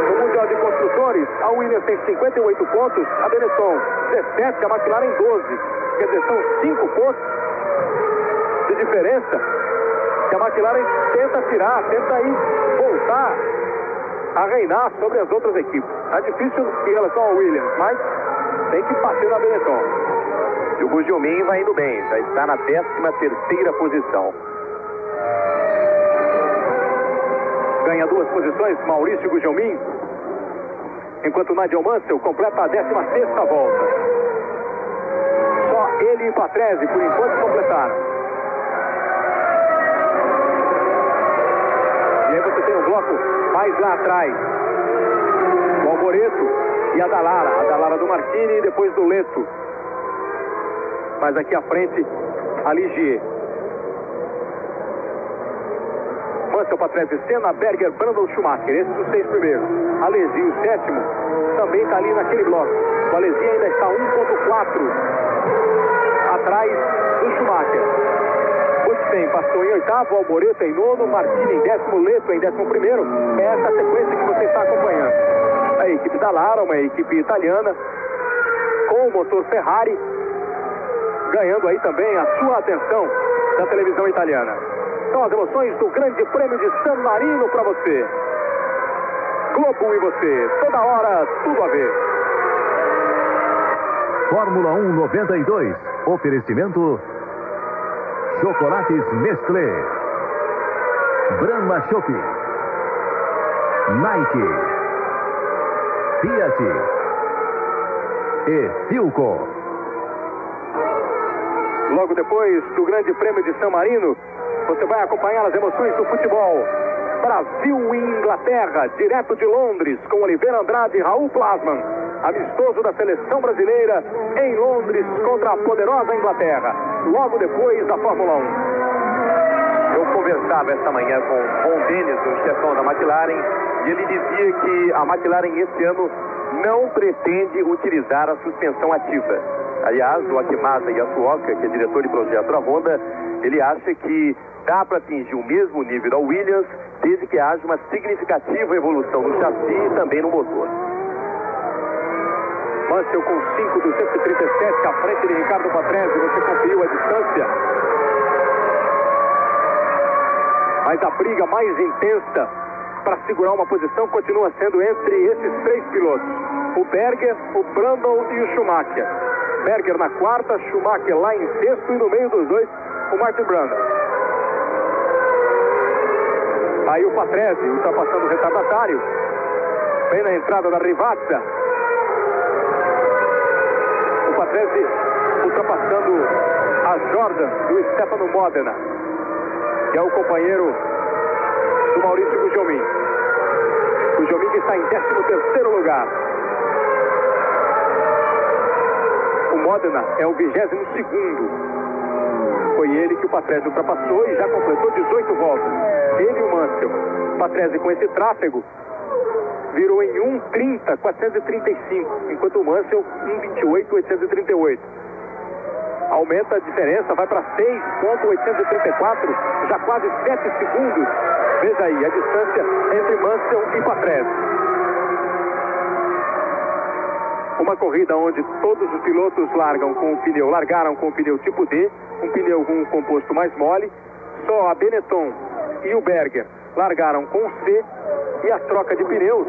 No Mundial de Construtores, a Williams tem 58 pontos, a Benetton 17, a McLaren 12. Quer dizer, são 5 pontos de diferença que a McLaren tenta tirar, tenta aí voltar a reinar sobre as outras equipes. Está difícil em relação ao Williams, mas tem que bater na Benetton. E o Gugelmin vai indo bem, já está na 13ª posição. Ganha 2 posições, Maurício Gugelmin, enquanto Nigel Mansell completa a 16ª volta. Só ele e Patrese, por enquanto, completaram. E aí você tem um bloco mais lá atrás. O Alboreto e a Dallara do Martini e depois do Leto. Mas aqui à frente, a Ligier. Mansell, Patrese, Senna, Berger, Brundle, Schumacher. Esses os 6 primeiros. Alesi, o 7º, também está ali naquele bloco. O Alesi ainda está 1,4 atrás do Schumacher. Butsen passou em 8º, Alboreto em 9º, Martini em 10º, Leto em 11º. É essa sequência que você está acompanhando. A equipe da Lara, uma equipe italiana, com o motor Ferrari, ganhando aí também a sua atenção da televisão italiana. São as emoções do Grande Prêmio de San Marino para você. Globo e você, toda hora, tudo a ver. Fórmula 1 92. Oferecimento Chocolates Nestlé, Brahma Chopp, Nike, Fiat e Philco. Logo depois do Grande Prêmio de San Marino, você vai acompanhar as emoções do futebol. Brasil e Inglaterra, direto de Londres, com Oliveira Andrade e Raul Plasman. Amistoso da seleção brasileira em Londres contra a poderosa Inglaterra. Logo depois da Fórmula 1. Eu conversava esta manhã com Ron Dennis, o chefão da McLaren, e ele dizia que a McLaren esse ano não pretende utilizar a suspensão ativa. Aliás, o Akimasa Yasuoka, que é diretor de projeto da Honda, ele acha que dá para atingir o mesmo nível da Williams, desde que haja uma significativa evolução no chassi e também no motor. Mansell com 5,237 à frente de Ricardo Patrese. Você conferiu a distância. Mas a briga mais intensa para segurar uma posição continua sendo entre esses três pilotos: o Berger, o Brundle e o Schumacher. Berger na quarta, Schumacher lá em sexto e no meio dos dois o Martin Brundle. Aí o Patrese ultrapassando o retardatário, bem na entrada da Rivazza. O Patrese ultrapassando a Jordan do Stefano Modena, que é o companheiro do Maurício Gugelmin. Gugelmin que está em 13º lugar. O Modena é o 22º. Foi ele que o Patrese ultrapassou e já completou 18 voltas. Ele e o Mansell. Patrese com esse tráfego virou em 1:30.435, enquanto o Mansell 1:28.838. Aumenta a diferença, vai para 6.834, já quase 7 segundos. Veja aí a distância entre Mansell e Patrese. Uma corrida onde todos os pilotos largaram com o pneu tipo D, um pneu com um composto mais mole. Só a Benetton e o Berger largaram com C, e a troca de pneus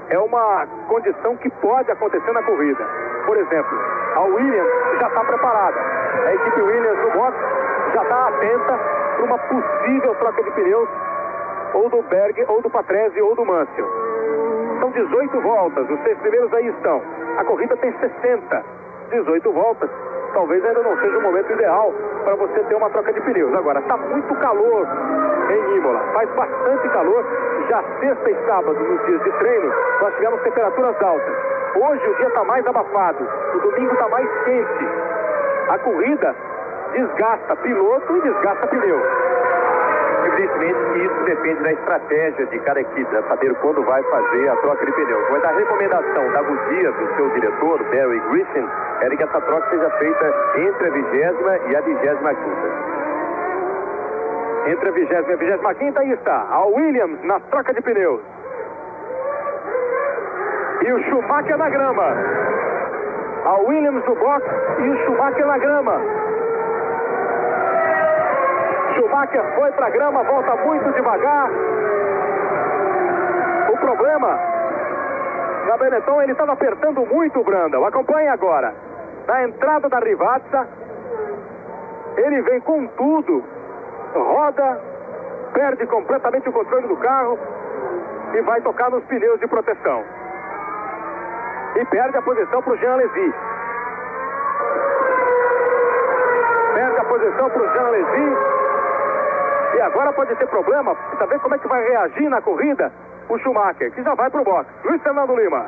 é uma condição que pode acontecer na corrida. Por exemplo, a Williams já está preparada. A equipe Williams no box já está atenta para uma possível troca de pneus, ou do Berger, ou do Patrese, ou do Mansell. São 18 voltas, os 6 primeiros aí estão. A corrida tem 60, 18 voltas. Talvez ainda não seja o momento ideal para você ter uma troca de pneus. Agora, está muito calor em Imola, faz bastante calor. Já sexta e sábado, nos dias de treino, nós tivemos temperaturas altas. Hoje o dia está mais abafado, o domingo está mais quente. A corrida desgasta piloto e desgasta pneu. Evidentemente que isso depende da estratégia de cada equipe, né? Saber quando vai fazer a troca de pneus. Mas a recomendação da Goodyear, do seu diretor, Barry Griffin, era que essa troca seja feita entre a 20ª e a 25ª. Entre a 20ª e a 25ª, aí está a Williams na troca de pneus. E o Schumacher na grama. A Williams no box e o Schumacher na grama. Schumacher foi para a grama, volta muito devagar. O problema na Benetton, ele estava apertando muito o Brundle. Acompanhe agora. Na entrada da Rivazza, ele vem com tudo, roda, perde completamente o controle do carro e vai tocar nos pneus de proteção. E perde a posição para o Jean Alesi. Perde a posição para o Jean Alesi. E agora pode ter problema. Está vendo como é que vai reagir na corrida o Schumacher, que já vai para o box. Luiz Fernando Lima.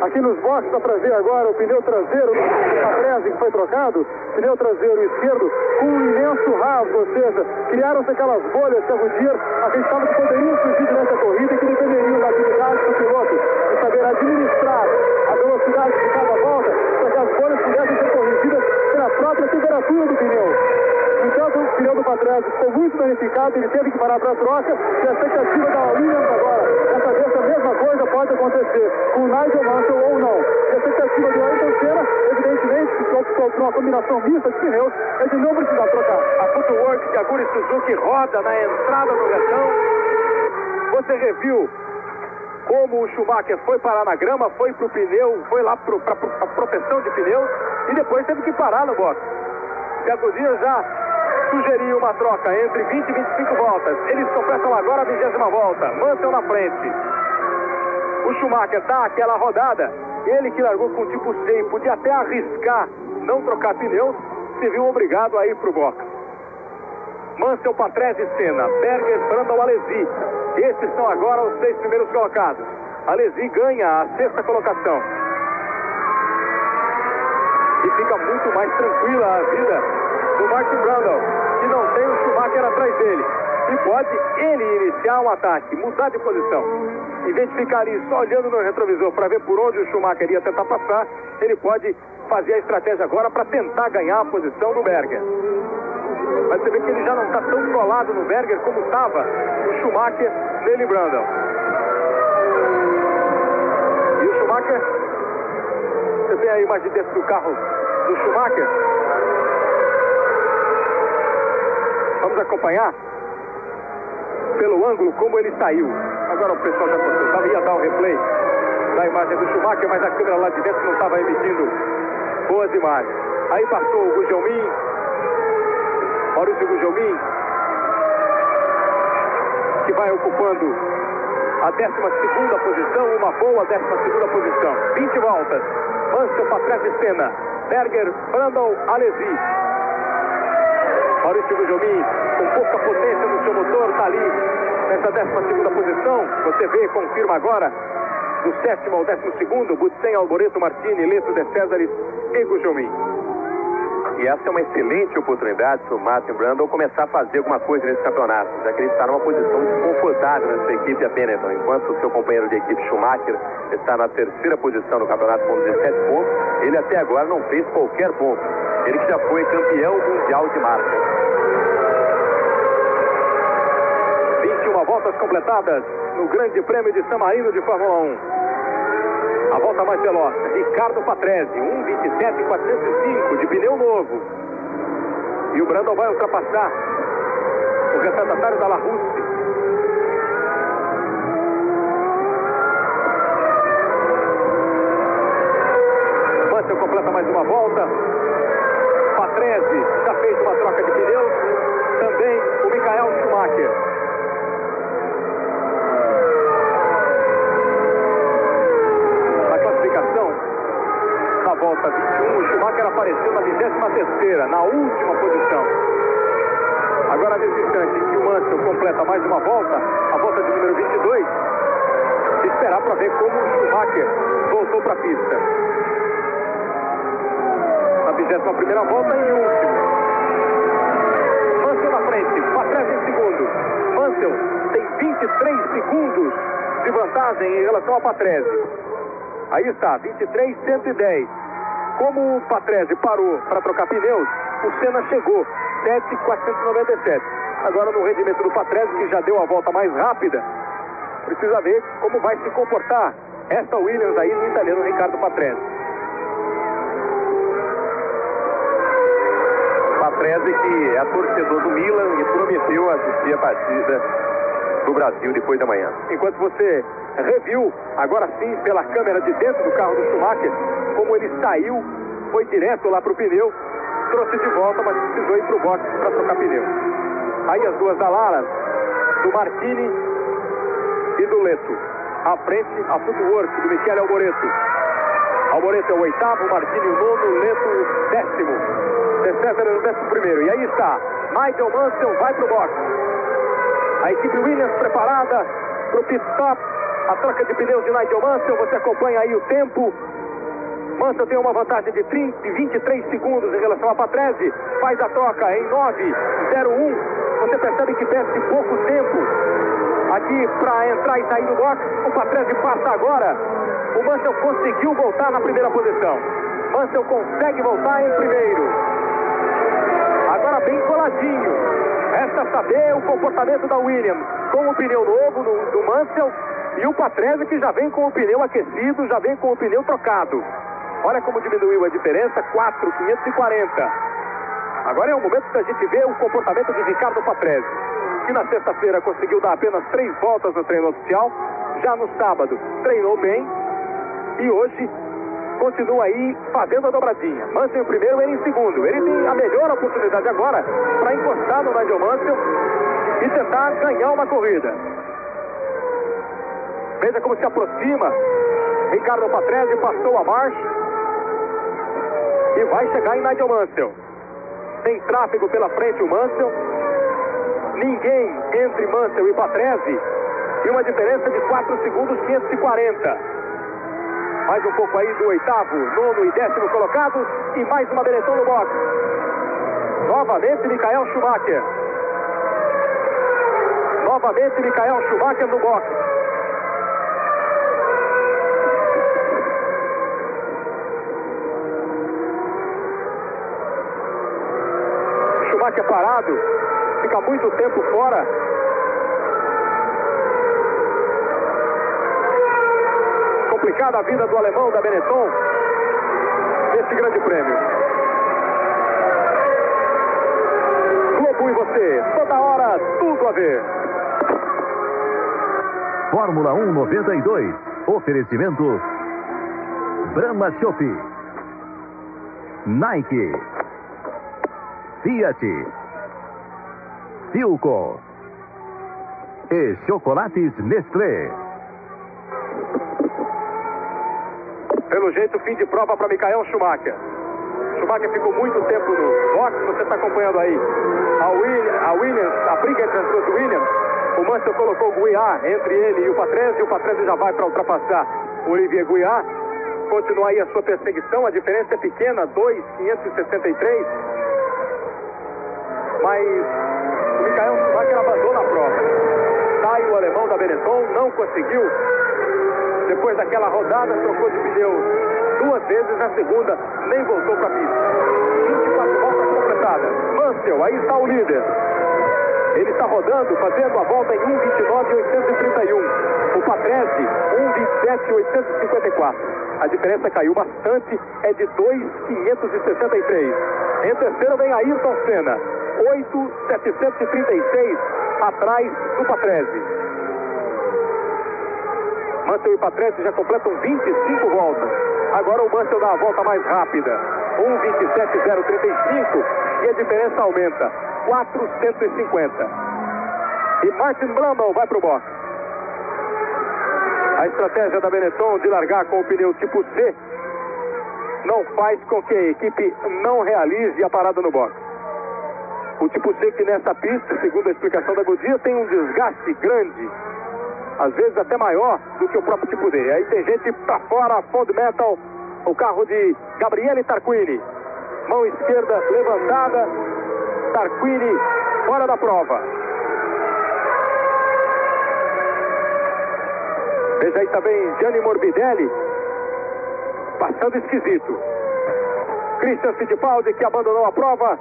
Aqui nos boxes, para ver agora o pneu traseiro do Patrese, que foi trocado, pneu traseiro esquerdo, com um imenso rasgo, ou seja, criaram-se aquelas bolhas que a Goodyear acreditava que poderiam surgir durante a corrida e que dependeriam da habilidade do piloto, de saber administrar a velocidade de cada volta, para que as bolhas pudessem ser corrigidas pela própria temperatura do pneu. Enquanto o pneu do Patrese ficou muito danificado, ele teve que parar para a troca, e a expectativa da Williams agora é saber se a mesma coisa pode acontecer com o Nigel Mansell ou não. E a expectativa do Ayrton Senna, evidentemente, que optou por uma combinação mista de pneus, é de não precisar trocar. A footwork de Aguri Suzuki roda na entrada do retão. Você reviu como o Schumacher foi parar na grama, foi para o pneu, foi lá para a proteção de pneus e depois teve que parar no box. E a Goodyear já sugeriu uma troca entre 20 e 25 voltas. Eles completam agora a 20ª volta. Mansell na frente. O Schumacher dá aquela rodada. Ele que largou com tipo C e podia até arriscar não trocar pneus, se viu obrigado a ir para o box. Mansell, Patrese e Senna. Berger, Brundle, Alesi. Esses são agora os 6 primeiros colocados. Alesi ganha a 6ª colocação. E fica muito mais tranquila a vida do Martin Brundle, que não tem o Schumacher atrás dele. E pode ele iniciar um ataque, mudar de posição. Em vez de ficar ali só olhando no retrovisor para ver por onde o Schumacher ia tentar passar, ele pode fazer a estratégia agora para tentar ganhar a posição do Berger. Mas você vê que ele já não está tão colado no Berger como estava o Schumacher nele, Brundle. E o Schumacher, você vê a imagem dentro do carro do Schumacher. Vamos acompanhar pelo ângulo como ele saiu. Agora o pessoal já postou, ia dar o replay da imagem do Schumacher, mas a câmera lá de dentro não estava emitindo boas imagens. Aí passou o Gugelmin, Maurício Gugelmin, que vai ocupando a 12ª posição, uma boa 12ª posição. 20 voltas. Mansell, Patrese, Senna, Berger, Brundle, Alesi. Maurício Gugelmin, com pouca potência no seu motor, está ali nessa 12ª posição. Você vê, confirma agora, do 7º ao 12º, Butsen, Alboreto, Martini, Leto, De Césares e Gugelmin. E essa é uma excelente oportunidade para o Martin Brundle começar a fazer alguma coisa nesse campeonato, já que ele está numa posição desconfortável na sua equipe, a Benetton, enquanto o seu companheiro de equipe Schumacher está na 3ª posição no campeonato com 17 pontos, ele até agora não fez qualquer ponto. Ele que já foi campeão mundial de marcas. 21 voltas completadas no Grande Prêmio de San Marino de Fórmula 1. A volta mais veloz, Ricardo Patrese, 1:27.405 de pneu novo. E o Brundle vai ultrapassar o retardatário da La Russe. Mansell completa mais uma volta. Patrese já fez uma troca de pneus. Também o Michael Schumacher. Na volta 21, o Schumacher apareceu na 23ª, na última posição. Agora, nesse instante em que o Mansell completa mais uma volta, a volta de número 22, esperar para ver como o Schumacher voltou para a pista. Na 21ª volta, em último. Mansell na frente, Patrese em segundo. Mansell tem 23 segundos de vantagem em relação a Patrese. Aí está, 23.110. Como o Patrese parou para trocar pneus, o Senna chegou, 7.497. Agora no rendimento do Patrese, que já deu a volta mais rápida, precisa ver como vai se comportar esta Williams aí do italiano Ricardo Patrese. Patrese que é torcedor do Milan e prometeu assistir a partida do Brasil depois da manhã. Enquanto você reviu, agora sim, pela câmera de dentro do carro do Schumacher, como ele saiu, foi direto lá para o pneu, trouxe de volta, mas precisou ir para o box para trocar pneu. Aí as duas alaras, do Martini e do Leto. À frente, a footwork do Michele Alboreto. Alboreto é o 8º, Martini o 9º, Leto o 10º. De César é o 11º. E aí está, Nigel Mansell vai para o box. A equipe Williams preparada para o pit stop. A troca de pneus de Nigel Mansell, você acompanha aí o tempo. Mansell tem uma vantagem de 23 segundos em relação a Patrese. Faz a troca em 9:01. Você percebe que perde pouco tempo aqui para entrar e sair do box. O Patrese passa agora. O Mansell conseguiu voltar na primeira posição. Mansell consegue voltar em primeiro. Agora bem coladinho. Resta saber o comportamento da Williams com o pneu novo do Mansell e o Patrese que já vem com o pneu aquecido, já vem com o pneu trocado. Olha como diminuiu a diferença, 4.540. Agora é o momento da gente ver o comportamento de Ricardo Patrese, que na sexta-feira conseguiu dar apenas 3 voltas no treino oficial, já no sábado treinou bem e hoje continua aí fazendo a dobradinha. Mansell em primeiro, ele em segundo. Ele tem a melhor oportunidade agora para encostar no Nigel Mansell e tentar ganhar uma corrida. Veja como se aproxima Ricardo Patrese, passou a marcha e vai chegar em Nigel Mansell. Tem tráfego pela frente o Mansell. Ninguém entre Mansell e Patrese e uma diferença de 4 segundos 540. Mais um pouco aí do 8º, 9º e 10º colocados e mais uma Benetton no box. Novamente Michael Schumacher. novamente Michael Schumacher no boxe. Schumacher parado, fica muito tempo fora. Complicada a vida do alemão da Benetton nesse grande prêmio. Globo e você, toda hora, tudo a ver. Fórmula 1 92. Oferecimento Brahma Chopp, Nike, Fiat, Philco e Chocolates Nestlé. Pelo jeito, fim de prova para Michael Schumacher. Schumacher ficou muito tempo no box, você está acompanhando aí. A briga entre as duas Williams. O Mansell colocou o Guiar entre ele e o Patrese já vai para ultrapassar o Olivier Guiar. Continua aí a sua perseguição, a diferença é pequena, 2,563. Mas o Michael Schumacher abandona a prova. Sai o alemão da Benetton, não conseguiu. Depois daquela rodada, trocou de pneu 2 vezes, na segunda nem voltou para a pista. 24 voltas completadas. Mansell, aí está o líder. Ele está rodando, fazendo a volta em 1,29,831. O Patrese, 1,27,854. A diferença caiu bastante, é de 2,563. Em terceiro vem Ayrton Senna, 8,736, atrás do Patrese. Mansell e Patrese já completam 25 voltas. Agora o Mansell dá a volta mais rápida, 1,27,035, e a diferença aumenta, 450. E Martin Brundle vai para o boxe. A estratégia da Benetton de largar com o pneu tipo C não faz com que a equipe não realize a parada no boxe. O tipo C, que nessa pista, segundo a explicação da Goodyear, tem um desgaste grande, às vezes até maior do que o próprio tipo D. Aí tem gente para fora, Fond Metal, o carro de Gabriele Tarquini. Mão esquerda levantada, Tarquini fora da prova. Veja aí também Gianni Morbidelli, passando esquisito. Christian Fittipaldi, que abandonou a prova.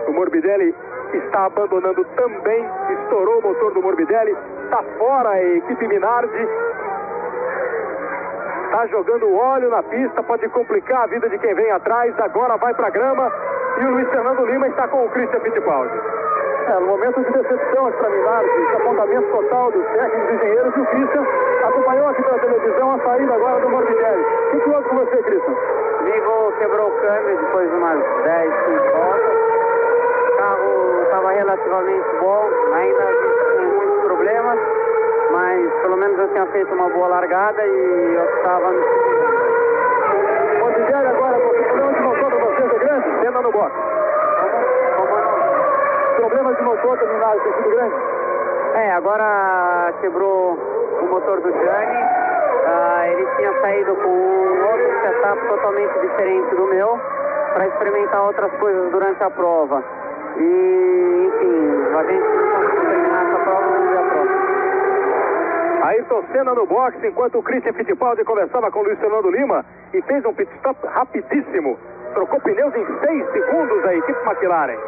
O Morbidelli está abandonando também, estourou o motor do Morbidelli, está fora a equipe Minardi. Está jogando óleo na pista, pode complicar a vida de quem vem atrás. Agora vai para a grama e o Luiz Fernando Lima está com o Christian Fittipaldi. No momento de decepção para Minardi, de apontamento total dos técnicos e engenheiros, e o Christian acompanhou aqui pela televisão a saída agora do Morbidelli. O que houve com você, Christian? Vivo quebrou o câmbio depois de umas 10, 15 voltas. O carro estava relativamente bom, ainda tinha muitos problemas, mas pelo menos eu tinha feito uma boa largada e eu estava no segundo. Morbidelli agora, com o problema de motor para vocês é grande? Tenda no box. Problemas de motor terminados, tem sido grande? Agora quebrou o motor do Gianni. Ele tinha saído com um outro setup totalmente diferente do meu para experimentar outras coisas durante a prova. E, enfim, a gente não conseguiu terminar essa prova, vamos ver a prova. Ayrton Senna no boxe, enquanto o Christian Fittipaldi conversava com o Luiz Fernando Lima e fez um pit stop rapidíssimo. Trocou pneus em 6 segundos a equipe McLaren.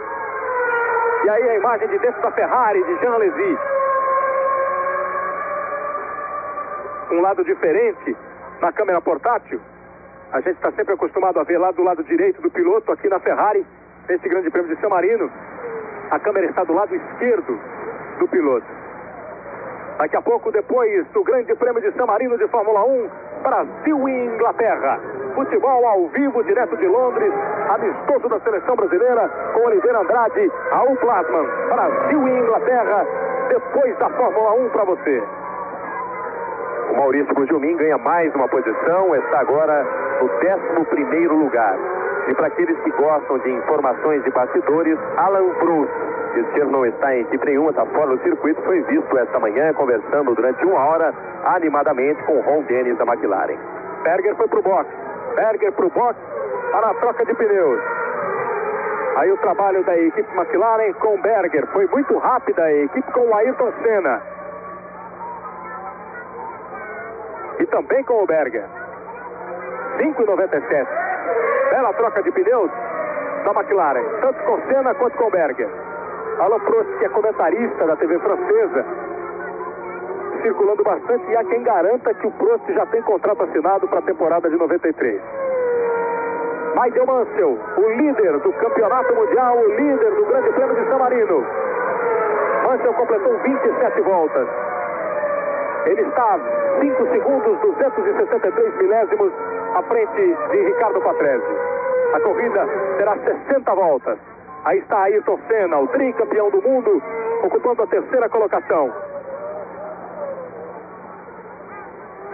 E aí a imagem de dentro da Ferrari, de Jean Alesi. Um lado diferente na câmera portátil. A gente está sempre acostumado a ver lá do lado direito do piloto, aqui na Ferrari, nesse grande prêmio de San Marino. A câmera está do lado esquerdo do piloto. Daqui a pouco, depois do grande prêmio de San Marino de Fórmula 1, Brasil e Inglaterra. Futebol ao vivo, direto de Londres, amistoso da seleção brasileira, com Oliveira Andrade, Raul Plasman. Brasil e Inglaterra, depois da Fórmula 1 para você. O Maurício Gugelmin ganha mais uma posição, está agora no 11º lugar. E para aqueles que gostam de informações de bastidores, Alan Prost, que esse ano não está em equipe nenhuma, está fora do circuito, foi visto esta manhã conversando durante 1 hora animadamente com Ron Dennis da McLaren. Berger foi para o boxe. Berger para o boxe para a troca de pneus. Aí o trabalho da equipe McLaren com Berger. Foi muito rápida a equipe com o Ayrton Senna. E também com o Berger. 5,97. Bela troca de pneus da McLaren, tanto com Senna quanto com Berger. Alain Prost, que é comentarista da TV francesa, circulando bastante, e há quem garanta que o Prost já tem contrato assinado para a temporada de 93. Nigel Mansell, o líder do campeonato mundial, o líder do Grande Prêmio de San Marino. Mansell completou 27 voltas. Ele está 5 segundos, 263 milésimos à frente de Ricardo Patrese. A corrida terá 60 voltas. Aí está Ayrton Senna, o tricampeão do mundo, ocupando a terceira colocação.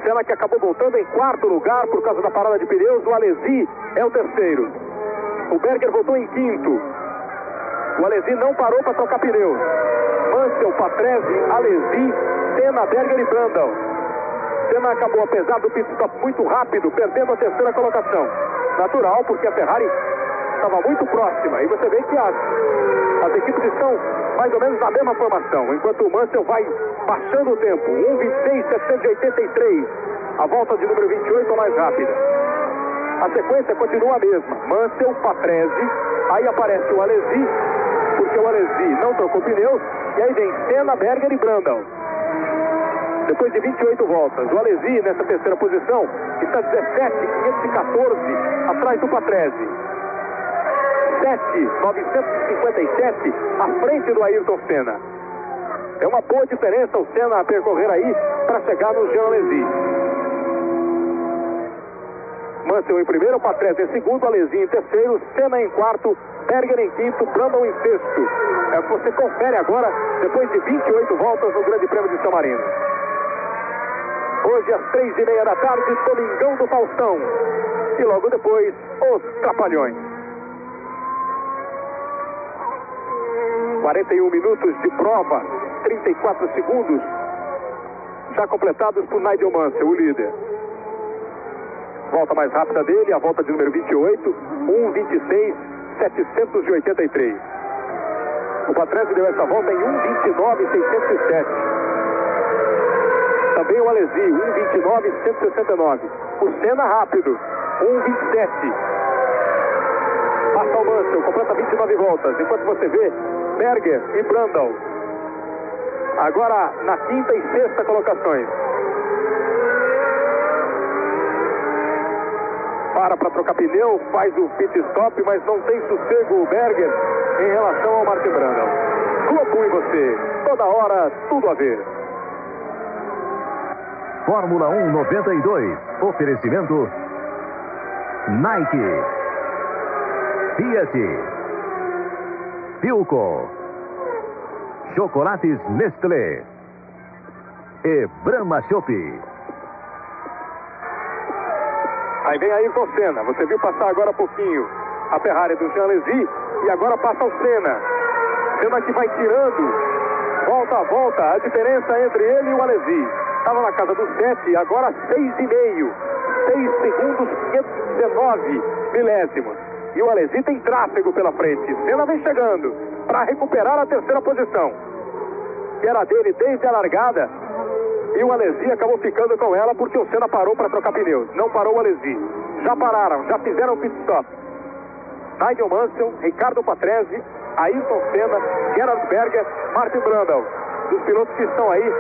Senna, que acabou voltando em quarto lugar por causa da parada de pneus. O Alesi é o terceiro. O Berger voltou em quinto. O Alesi não parou para trocar pneus. Mansell, Patrese, Alesi, Senna, Berger e Brundle. Senna acabou, apesar do pit stop muito rápido, perdendo a terceira colocação. Natural, porque a Ferrari estava muito próxima. E você vê que as equipes estão mais ou menos na mesma formação, enquanto o Mansell vai baixando o tempo. 1,26,783. A volta de número 28 mais rápida. A sequência continua a mesma. Mansell, Patrese, aí aparece o Alesi, porque o Alesi não trocou pneus, e aí vem Senna, Berger e Brundle. Depois de 28 voltas, o Alesi, nessa terceira posição, está 17,514 atrás do Patrese. 7,957 à frente do Ayrton Senna. É uma boa diferença o Senna a percorrer aí para chegar no Jean Alesi. Mansell em primeiro, Patrese em segundo, Alesi em terceiro, Senna em quarto, Berger em quinto, Brundle em sexto. É o que você confere agora, depois de 28 voltas no Grande Prêmio de San Marino. Hoje às 3:30 da tarde, Domingão do Faustão. E logo depois, os Trapalhões. 41 minutos de prova, 34 segundos já completados por Nigel Mansell, o líder. Volta mais rápida dele, a volta de número 28, 1,26,783. O Patrese deu essa volta em 1,29,607. Também o Alesi, 1,29,169. O Senna rápido, 1,27. Passa o Mansell, completa 29 voltas, enquanto você vê Berger e Brundle agora na quinta e sexta colocações. Para trocar pneu, faz o pit stop, mas não tem sossego o Berger em relação ao Martin Brundle. Globo em você, toda hora, tudo a ver. Fórmula 1 92. Oferecimento Nike, Fiat, Philco, Chocolates Nestlé e Brahma Chopp. Aí vem Ayrton Senna, você viu passar agora há pouquinho a Ferrari do Jean Alesi e agora passa o Senna. Senna que vai tirando, volta a volta, a diferença entre ele e o Alesi. Estava na casa dos 7, agora 6,5. 6 segundos, 519 milésimos. E o Alesi tem tráfego pela frente. Senna vem chegando para recuperar a terceira posição, que era dele desde a largada. E o Alesi acabou ficando com ela porque o Senna parou para trocar pneus. Não parou o Alesi. Já pararam, já fizeram o pit stop. Nigel Mansell, Ricardo Patrese, Ayrton Senna, Gerhard Berger, Martin Brundle. Dos pilotos que estão aí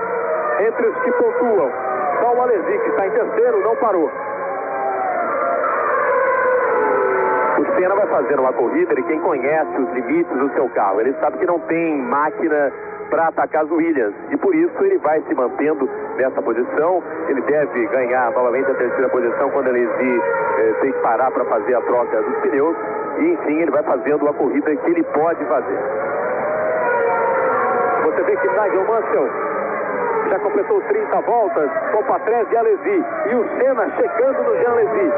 entre os que pontuam. Só o Alesi, que está em terceiro, não parou. O Senna vai fazer uma corrida de quem conhece os limites do seu carro. Ele sabe que não tem máquina para atacar as Williams e por isso ele vai se mantendo nessa posição. Ele deve ganhar novamente a terceira posição quando ele tem que parar para fazer a troca dos pneus e enfim ele vai fazendo a corrida que ele pode fazer. Você vê que Nigel Mansell já completou 30 voltas com Patrese e Alesi e o Senna chegando no Jean Alesi.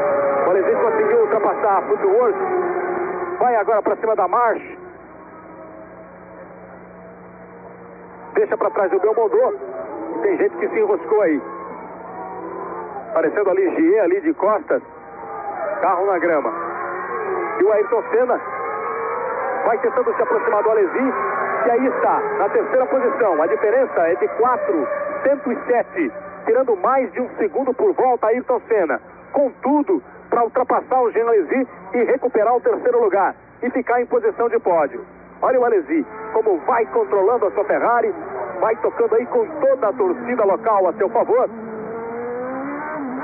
O Alesi conseguiu ultrapassar a Footworth, vai agora para cima da March. Deixa para trás o Belmondo. Tem gente que se enroscou aí. Aparecendo ali Gier, ali de costas. Carro na grama. E o Ayrton Senna vai tentando se aproximar do Alesi, e aí está, na terceira posição. A diferença é de 4,107, tirando mais de 1 segundo por volta Ayrton Senna. Contudo, para ultrapassar o Jean Alesi e recuperar o terceiro lugar e ficar em posição de pódio. Olha o Alesi, como vai controlando a sua Ferrari, vai tocando aí com toda a torcida local a seu favor.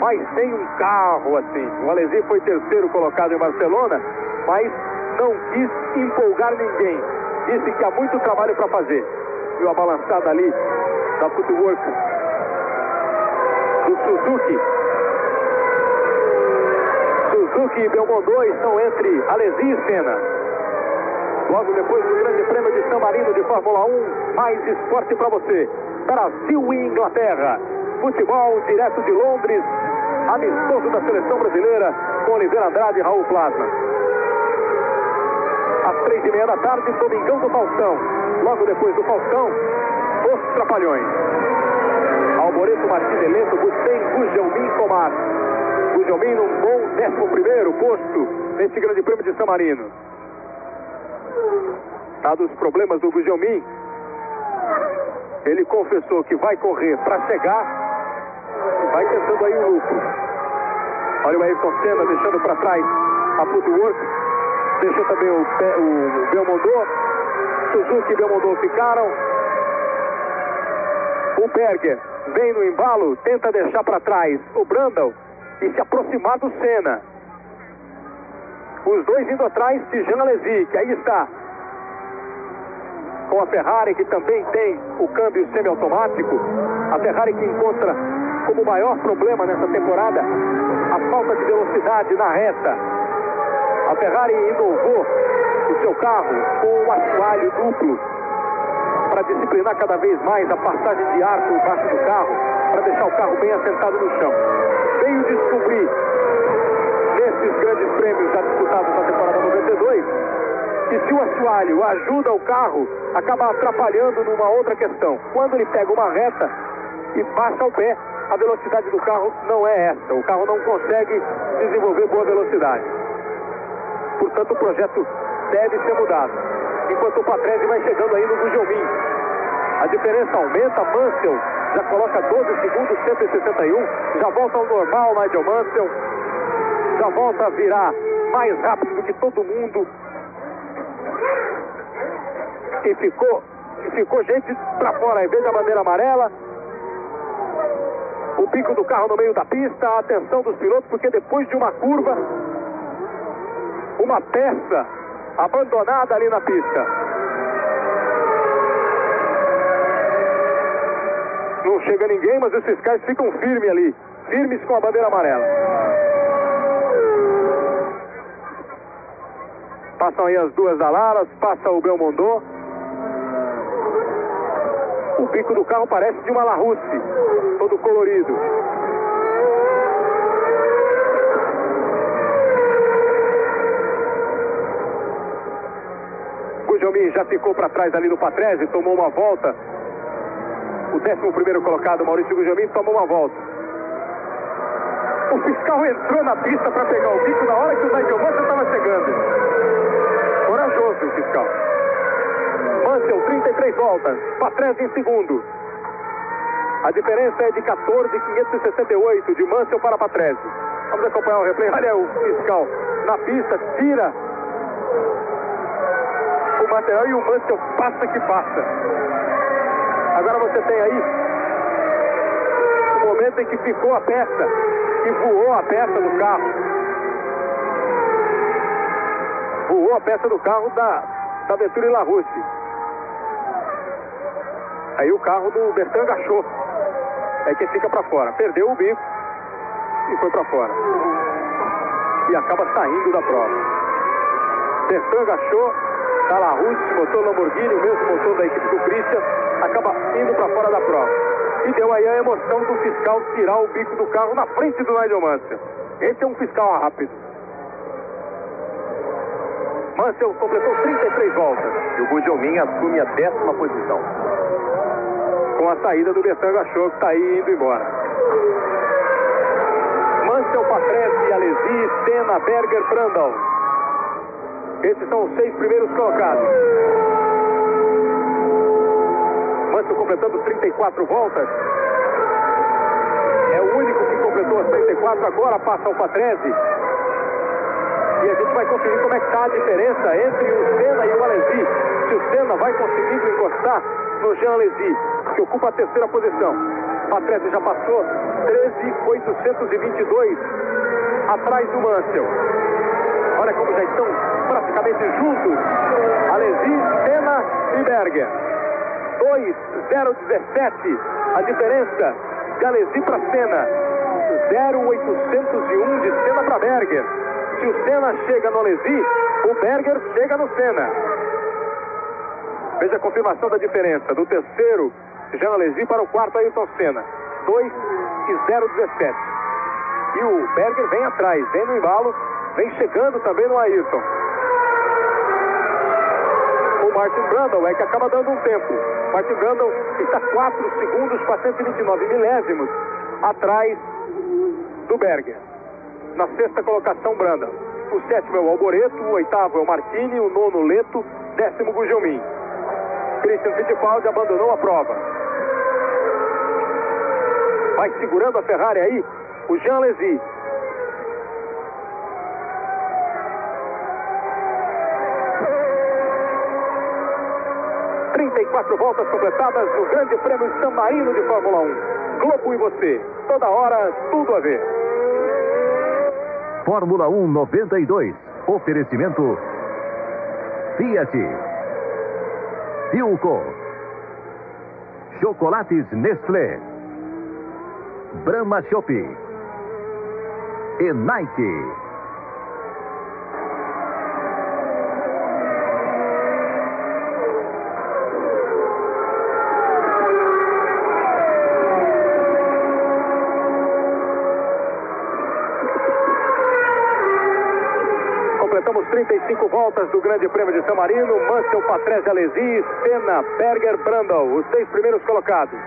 Mas sem um carro assim. O Alesi foi terceiro colocado em Barcelona, mas não quis empolgar ninguém. Disse que há muito trabalho para fazer. Viu a balançada ali da Footwork do Suzuki. Suzuki e Belmondo estão entre Alesi e Senna. Logo depois do Grande Prêmio de San Marino de Fórmula 1, mais esporte para você. Brasil e Inglaterra. Futebol direto de Londres. Amistoso da seleção brasileira com Oliveira Andrade e Raul Plasma. Às 3h30 da tarde, Domingão do Faustão. Logo depois do Faustão, os Trapalhões. Alboreto, Martins Heleno, Gustem, Gugelmin, Comar. Gugelmin num bom 11º posto neste Grande Prêmio de San Marino. Dados os problemas do Gugelmin, ele confessou que vai correr para chegar e vai tentando aí um lucro. Olha o Ayrton Senna deixando para trás a Footwork, deixou também o Belmondo. Suzuki e Belmondo ficaram. O Berger vem no embalo, tenta deixar para trás o Brundle e se aproximar do Senna. Os dois indo atrás de Jean Alesi, que aí está com a Ferrari, que também tem o câmbio semiautomático. A Ferrari que encontra como maior problema nessa temporada a falta de velocidade na reta. A Ferrari inovou o seu carro com um assoalho duplo para disciplinar cada vez mais a passagem de ar por baixo do carro, para deixar o carro bem assentado no chão. Veio descobrir nesses grandes prêmios já disputados na temporada 92 que se o assoalho ajuda o carro, acaba atrapalhando numa outra questão. Quando ele pega uma reta e baixa o pé, a velocidade do carro não é essa. O carro não consegue desenvolver boa velocidade. Portanto, o projeto deve ser mudado. Enquanto o Patrese vai chegando aí no Gugelmin. A diferença aumenta. Mansell já coloca 12 segundos, 161. Já volta ao normal, Nigel Mansell. Já volta a virar mais rápido do que todo mundo. E ficou gente pra fora. Em vez da bandeira amarela, o bico do carro no meio da pista. A atenção dos pilotos, porque depois de uma curva, uma peça abandonada ali na pista. Não chega ninguém, mas os fiscais ficam firmes ali, firmes com a bandeira amarela. Passam aí as duas Dalaras, passa o Belmondo. O bico do carro parece de uma LaRousse, todo colorido. Gugelmin já ficou para trás ali do Patrese, tomou uma volta. O 11º colocado, Maurício Gugelmin, tomou uma volta. O fiscal entrou na pista para pegar o bico na hora que o Nigel Mansell estava chegando. Corajoso o fiscal. Mansell, 33 voltas. Patrese em segundo. A diferença é de 14,568 de Mansell para Patrese. Vamos acompanhar o replay. Olha o fiscal na pista, tira o material e o Mansell passa que passa. Agora você tem aí o momento em que ficou a peça, que voou a peça do carro. Voou a peça do carro da Venturi LaRousse. Aí o carro do Bertrand Gachot é que fica para fora. Perdeu o bico e foi para fora. E acaba saindo da prova. Bertrand Gachot, da LaRousse, motor Lamborghini, o mesmo motor da equipe do Christian, acaba indo para fora da prova. E deu aí a emoção do fiscal tirar o bico do carro na frente do Nigel Mansell. Esse é um fiscal rápido. Mansell completou 33 voltas. E o Gugelmin assume a 10ª posição. Com a saída do Bertrand Gachot, que está aí indo embora. Mansell, Patrese, Alesi, Senna, Berger, Brundle. Esses são os 6 primeiros colocados. Mansell completando 34 voltas. É o único que completou as 34, agora passa o Patrese. E a gente vai conferir como é que está a diferença entre o Senna e o Alesi. Se o Senna vai conseguindo encostar no Jean Alesi, que ocupa a 3ª posição. Patrese já passou 13.822 atrás do Mansell. Olha como já estão praticamente juntos. Alesi, Senna e Berger. 2.017 a diferença de Alesi para Senna. 0.801 de Senna para Berger. Se o Senna chega no Alesi, o Berger chega no Senna. Veja a confirmação da diferença do terceiro Jean Alesi para o quarto Ayrton Senna. 2.017. E o Berger vem atrás, vem no embalo, vem chegando também no Ayrton. O Martin Brundle é que acaba dando um tempo. Martin Brundle está 4 segundos, 429 milésimos atrás do Berger. Na 6ª colocação, Brundle. O 7º é o Alboreto, o 8º é o Martini, o 9º Leto, 10º Gugelmin. Christian Fittipaldi abandonou a prova. Vai segurando a Ferrari aí o Jean Alesi. Quatro voltas completadas no Grande Prêmio San Marino de Fórmula 1. Globo e você, toda hora, tudo a ver. Fórmula 1 92. Oferecimento Fiat, Philco, Chocolates Nestlé, Brahma Chopp e Nike. Completamos 35 voltas do Grande Prêmio de San Marino. Mansell, Patrese, Alesi, Senna, Berger, Brundle, os 6 primeiros colocados.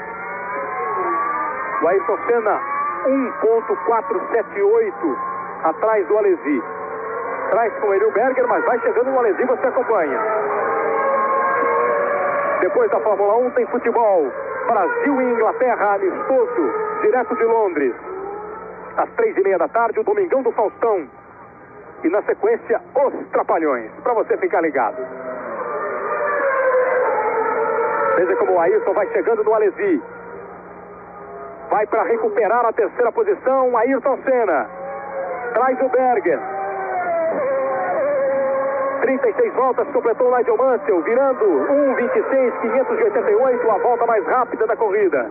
O Ayrton Senna 1.478 atrás do Alesi. Traz com ele o Berger, mas vai chegando o Alesi, você acompanha. Depois da Fórmula 1 tem futebol. Brasil e Inglaterra, amistoso, direto de Londres. Às 3h30 da tarde, o Domingão do Faustão. E na sequência, os Trapalhões, para você ficar ligado. Veja como o Ayrton vai chegando no Alesi. Vai para recuperar a 3ª posição, Ayrton Senna. Traz o Berger. 36 voltas, completou o Nigel Mansell, virando 1.26.588, a volta mais rápida da corrida.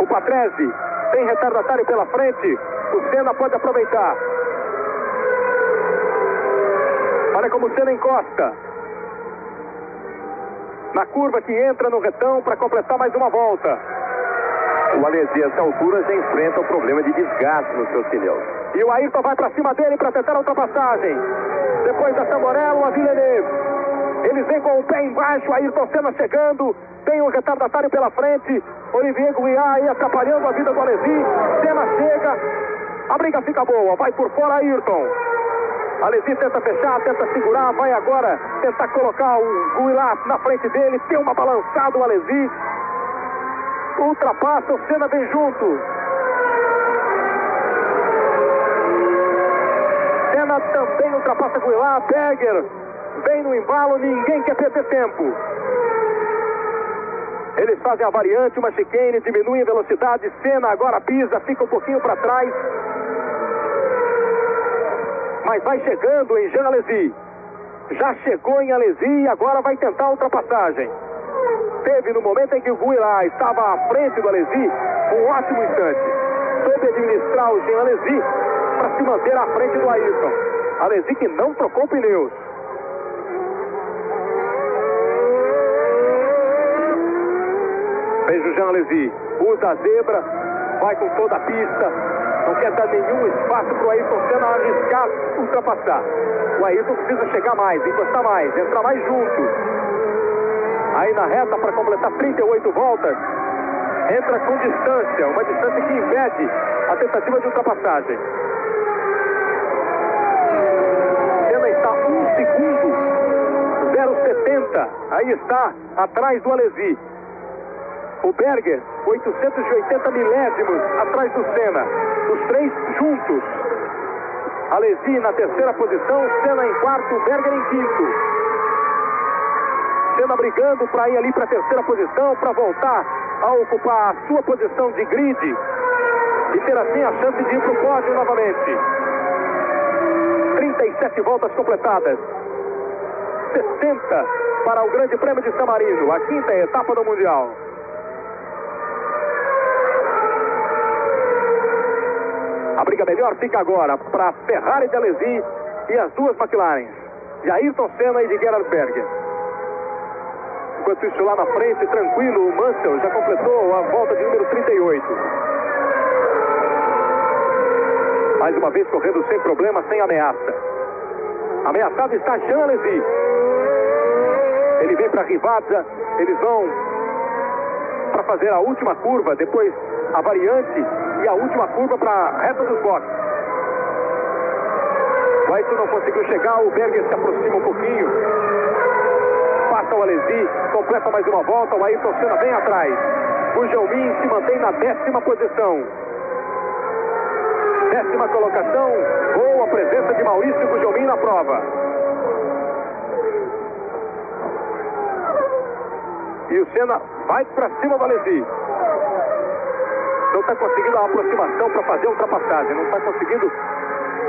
O Patrese tem retardatário pela frente. O Senna pode aproveitar. Olha como o Senna encosta. Na curva que entra no retão para completar mais uma volta. O Alesi, a essa altura, já enfrenta o problema de desgaste nos seus pneus. E o Ayrton vai para cima dele para tentar a ultrapassagem. Depois da Tamborello, a Villeneuve. Eles vêm com o pé embaixo. Ayrton Senna chegando. Tem um retardatário pela frente. Olivier Gouillard aí atrapalhando a vida do Alesi. Senna chega. A briga fica boa. Vai por fora Ayrton. Alesi tenta fechar, tenta segurar. Vai agora tentar colocar o Gouillard na frente dele. Tem uma balançada o Alesi. Ultrapassa, o Senna vem junto. Senna também ultrapassa Gouillard. Berger vem no embalo. Ninguém quer perder tempo. Eles fazem a variante, uma chicane, diminuem a velocidade. Senna agora pisa, fica um pouquinho para trás. Mas vai chegando em Jean Alesi. Já chegou em Alesi e agora vai tentar a ultrapassagem. Teve no momento em que o Gouillard estava à frente do Alesi um ótimo instante. Soube administrar o Jean Alesi para se manter à frente do Ayrton. Alesi que não trocou pneus. Veja o Jean Alesi, usa a zebra, vai com toda a pista, não quer dar nenhum espaço para o Ayrton Senna arriscar ultrapassar. O Ayrton precisa chegar mais, encostar mais, entrar mais junto. Aí na reta para completar 38 voltas, entra com distância, uma distância que impede a tentativa de ultrapassagem. Senna está 1 segundo, 0,70. Aí está, atrás do Alesi. O Berger, 880 milésimos atrás do Senna. Os três juntos. Alesi na terceira posição, Senna em quarto, Berger em quinto. Senna brigando para ir ali para a terceira posição, para voltar a ocupar a sua posição de grid e ter assim a chance de ir para o pódio novamente. 37 voltas completadas. 60 para o Grande Prêmio de San Marino, a quinta etapa do Mundial. A briga melhor fica agora para Ferrari de Alesi e as duas McLaren, de Ayrton Senna e de Gerhard Berger. Enquanto isso, lá na frente, tranquilo, o Mansell já completou a volta de número 38. Mais uma vez correndo sem problema, sem ameaça. Ameaçado está Jean Alesi. Ele vem para Rivazza, eles vão para fazer a última curva, depois a variante e a última curva para a reta dos boxes. O Ayrton não conseguiu chegar, o Berger se aproxima um pouquinho. Passa o Alesi, completa mais uma volta, o Ayrton Senna bem atrás. O Gugelmin se mantém na 10ª posição. 10ª colocação, boa presença de Maurício Gugelmin na prova. E o Senna vai para cima do Alesi. Não está conseguindo a aproximação para fazer a ultrapassagem, não está conseguindo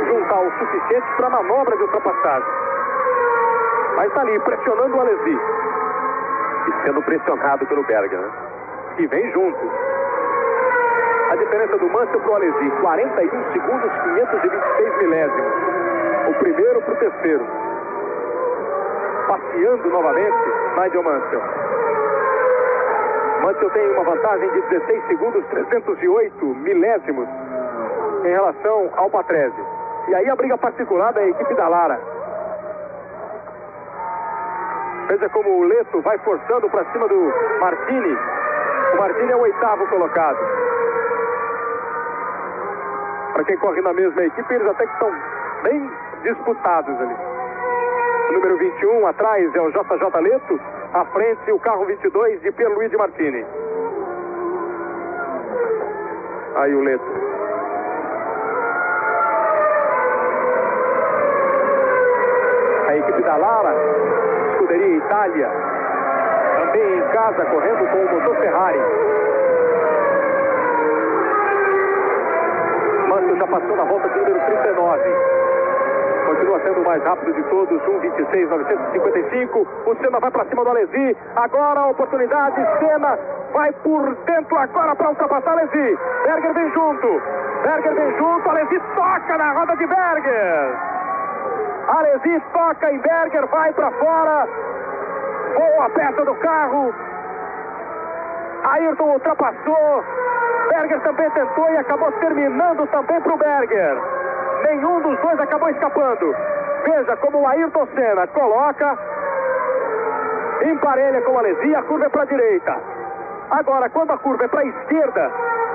juntar o suficiente para a manobra de ultrapassagem. Mas está ali, pressionando o Alesi. E sendo pressionado pelo Berger, né? Que vem junto. A diferença do Mansell para o Alesi, 41 segundos, 526 milésimos. O primeiro para o terceiro. Passeando novamente, Nigel Mansell. Mansell tem uma vantagem de 16 segundos, 308 milésimos em relação ao Patrese. E aí a briga particular da equipe da Lara. Veja como o Leto vai forçando para cima do Martini. O Martini é o 8º colocado. Para quem corre na mesma equipe, eles até que estão bem disputados ali. O número 21 atrás é o JJ Leto. À frente o carro 22 de Pierluigi Martini. Aí o Leto. A equipe da Lara, Scuderia Itália, também em casa, correndo com o motor Ferrari. Mansell já passou na volta de número 39. Continua sendo o mais rápido de todos, 1:26.955. O Senna vai para cima do Alesi. Agora a oportunidade, Senna vai por dentro agora para ultrapassar Alesi. Berger vem junto. Berger vem junto, Alesi toca na roda de Berger. Alesi toca em Berger, vai para fora. Boa peça do carro. Ayrton ultrapassou. Berger também tentou e acabou terminando também para o Berger. Nenhum dos dois acabou escapando. Veja como o Ayrton Senna coloca, emparelha com o Alesi, a curva é para a direita. Agora, quando a curva é para a esquerda,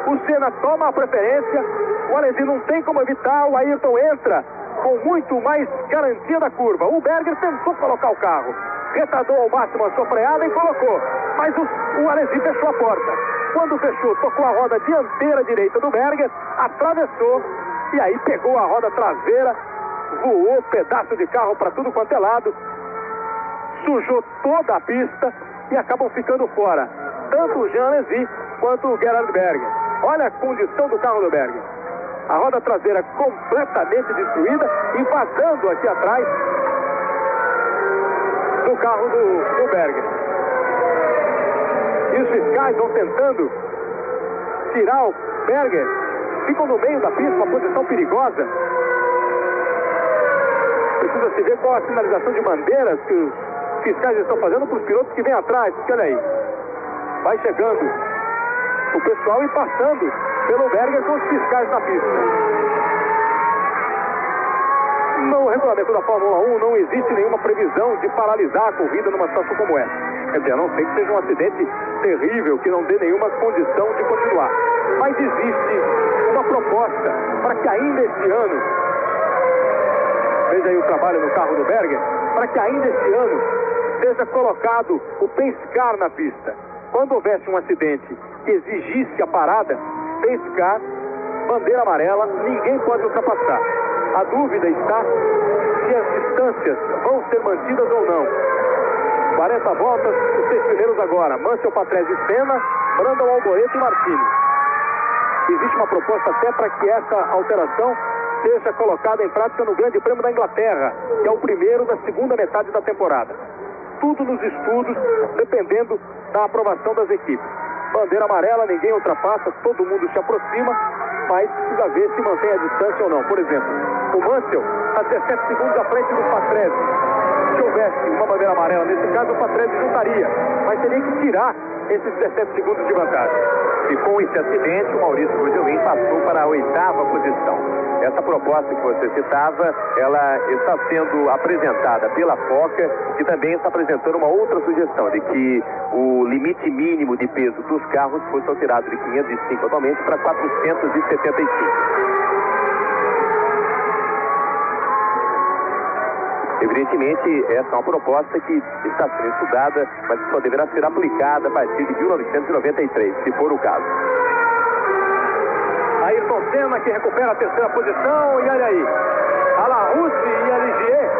o Senna toma a preferência, o Alesi não tem como evitar, o Ayrton entra com muito mais garantia da curva. O Berger tentou colocar o carro, retardou ao máximo a sua freada e colocou, mas o Alesi fechou a porta. Quando fechou, tocou a roda dianteira direita do Berger, atravessou e aí pegou a roda traseira, voou pedaço de carro para tudo quanto é lado, sujou toda a pista e acabam ficando fora, tanto o Jean Alesi quanto o Gerhard Berger. Olha a condição do carro do Berger. A roda traseira completamente destruída e vazando aqui atrás do carro do Berger. E os fiscais vão tentando tirar o Berger, ficam no meio da pista, uma posição perigosa. Precisa se ver qual a sinalização de bandeiras que os fiscais estão fazendo para os pilotos que vêm atrás. Porque olha aí, vai chegando o pessoal e passando pelo Berger com os fiscais na pista. No regulamento da Fórmula 1 não existe nenhuma previsão de paralisar a corrida numa situação como essa. Quer dizer, a não ser que seja um acidente terrível, que não dê nenhuma condição de continuar. Mas existe uma proposta para que ainda esse ano, veja aí o trabalho no carro do Berger, para que ainda esse ano seja colocado o pace car na pista. Quando houvesse um acidente que exigisse a parada, pace car, bandeira amarela, ninguém pode ultrapassar. A dúvida está se as distâncias vão ser mantidas ou não. 40 voltas, os 6 primeiros agora. Mansell, Patrese e Senna, Brandon, Alboreto e Martini. Existe uma proposta até para que essa alteração seja colocada em prática no Grande Prêmio da Inglaterra, que é o primeiro da segunda metade da temporada. Tudo nos estudos, dependendo da aprovação das equipes. Bandeira amarela, ninguém ultrapassa, todo mundo se aproxima, mas precisa ver se mantém a distância ou não. Por exemplo, o Mansell está 17 segundos à frente do Patrese. Se houvesse uma bandeira amarela, nesse caso o Patrese juntaria, mas teria que tirar esses 17 segundos de vantagem. E com esse acidente, o Maurício Gugelmin passou para a 8ª posição. Essa proposta que você citava, ela está sendo apresentada pela FOCA, que também está apresentando uma outra sugestão, de que o limite mínimo de peso dos carros fosse alterado de 505 atualmente para 475. Evidentemente, essa é uma proposta que está sendo estudada, mas que só deverá ser aplicada a partir de 1993, se for o caso. Ayrton Senna, que recupera a 3ª posição, e olha aí, Alarousse e Aligier.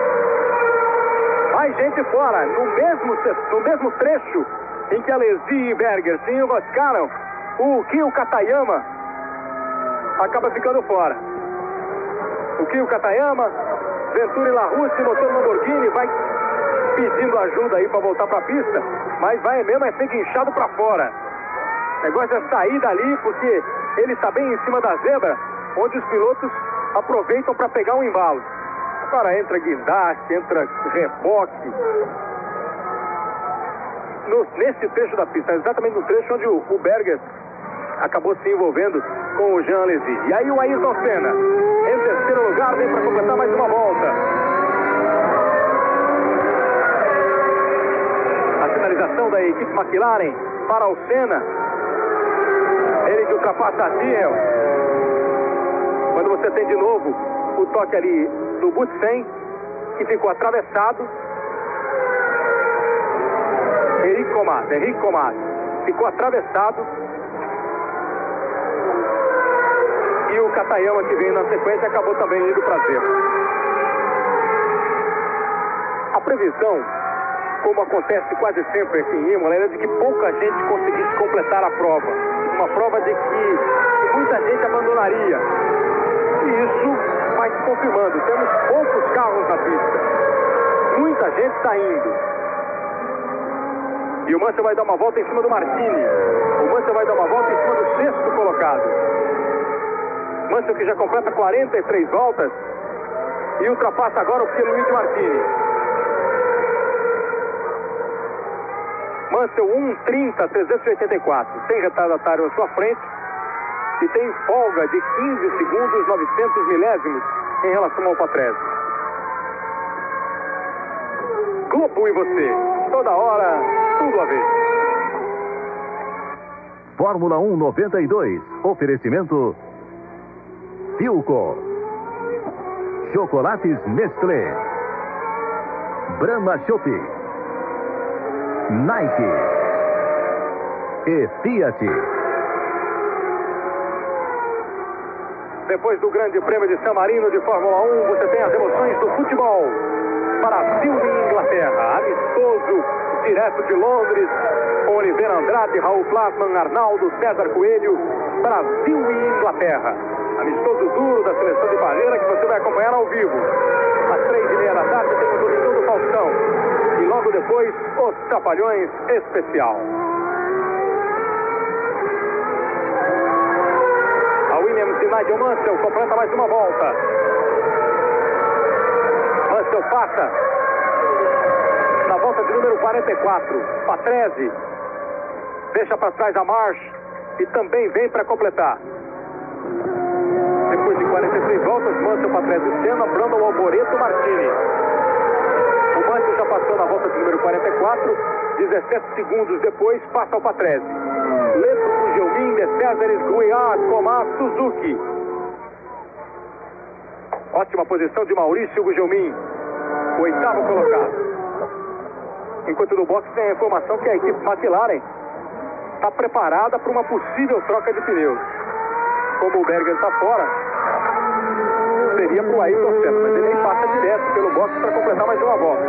Mais gente fora, no mesmo trecho em que Alesi e Berger se enroscaram, o Kyo Katayama acaba ficando fora. O Kyo Katayama, Venturi Larousse, motor Lamborghini, vai pedindo ajuda aí para voltar para a pista, mas vai mesmo é ser guinchado para fora. O negócio é sair dali, porque ele está bem em cima da zebra, onde os pilotos aproveitam para pegar um embalo. Agora entra guindaste, entra reboque. Nesse trecho da pista, exatamente no trecho onde o Berger acabou se envolvendo com o Jean Alesi. E aí o Ayrton Senna, em 3º lugar, vem para completar mais uma volta. A finalização da equipe McLaren para o Senna. Ele que ultrapassa a Thiel. Quando você tem de novo o toque ali do Butsen, que ficou atravessado. Henrique Comas ficou atravessado. E o Katayama, que veio na sequência, acabou também indo para a zebra. A previsão, como acontece quase sempre aqui em Imola, era de que pouca gente conseguisse completar a prova. Uma prova de que muita gente abandonaria. E isso vai se confirmando. Temos poucos carros na pista. Muita gente saindo. E o Mansell vai dar uma volta em cima do Martini. O Mansell vai dar uma volta em cima do 6º colocado. Mansell, que já completa 43 voltas e ultrapassa agora o Pierluigi Martini. Mansell 1:30.384. Tem retardatário à sua frente e tem folga de 15 segundos 900 milésimos em relação ao Patrese. Globo e você, toda hora, tudo a ver. Fórmula 1 92. Oferecimento Philco, Chocolates Nestlé, Brahma Chopp, Nike e Fiat. Depois do Grande Prêmio de San Marino de Fórmula 1, você tem as emoções do futebol. Brasil e Inglaterra, amistoso direto de Londres, com Oliveira Andrade, Raul Plasman, Arnaldo, César Coelho. Brasil e Inglaterra, amistoso duro da seleção de Barreira, que você vai acompanhar ao vivo. Às 3:30 da tarde tem o Domingão do Faustão. E logo depois, os Trapalhões Especial. A Williams de Nigel Mansell completa mais uma volta. Mansell passa na volta de número 44. Patrese deixa para trás a Marsh e também vem para completar. Depois de 43 voltas, Mansell, Patrese, Senna, Brandon, Alboreto, Martini. O Mansell já passou na volta de número 44. 4, 17 segundos depois passa ao Patrese. Leto Gugelmin de Césares Guiar Comar Suzuki. Ótima posição de Maurício Gugelmin, o 8º colocado. Enquanto no boxe tem a informação que a equipe McLaren está preparada para uma possível troca de pneus. Como o Berger está fora, seria para o Ayrton Senna, mas ele nem passa direto pelo boxe para completar mais uma volta.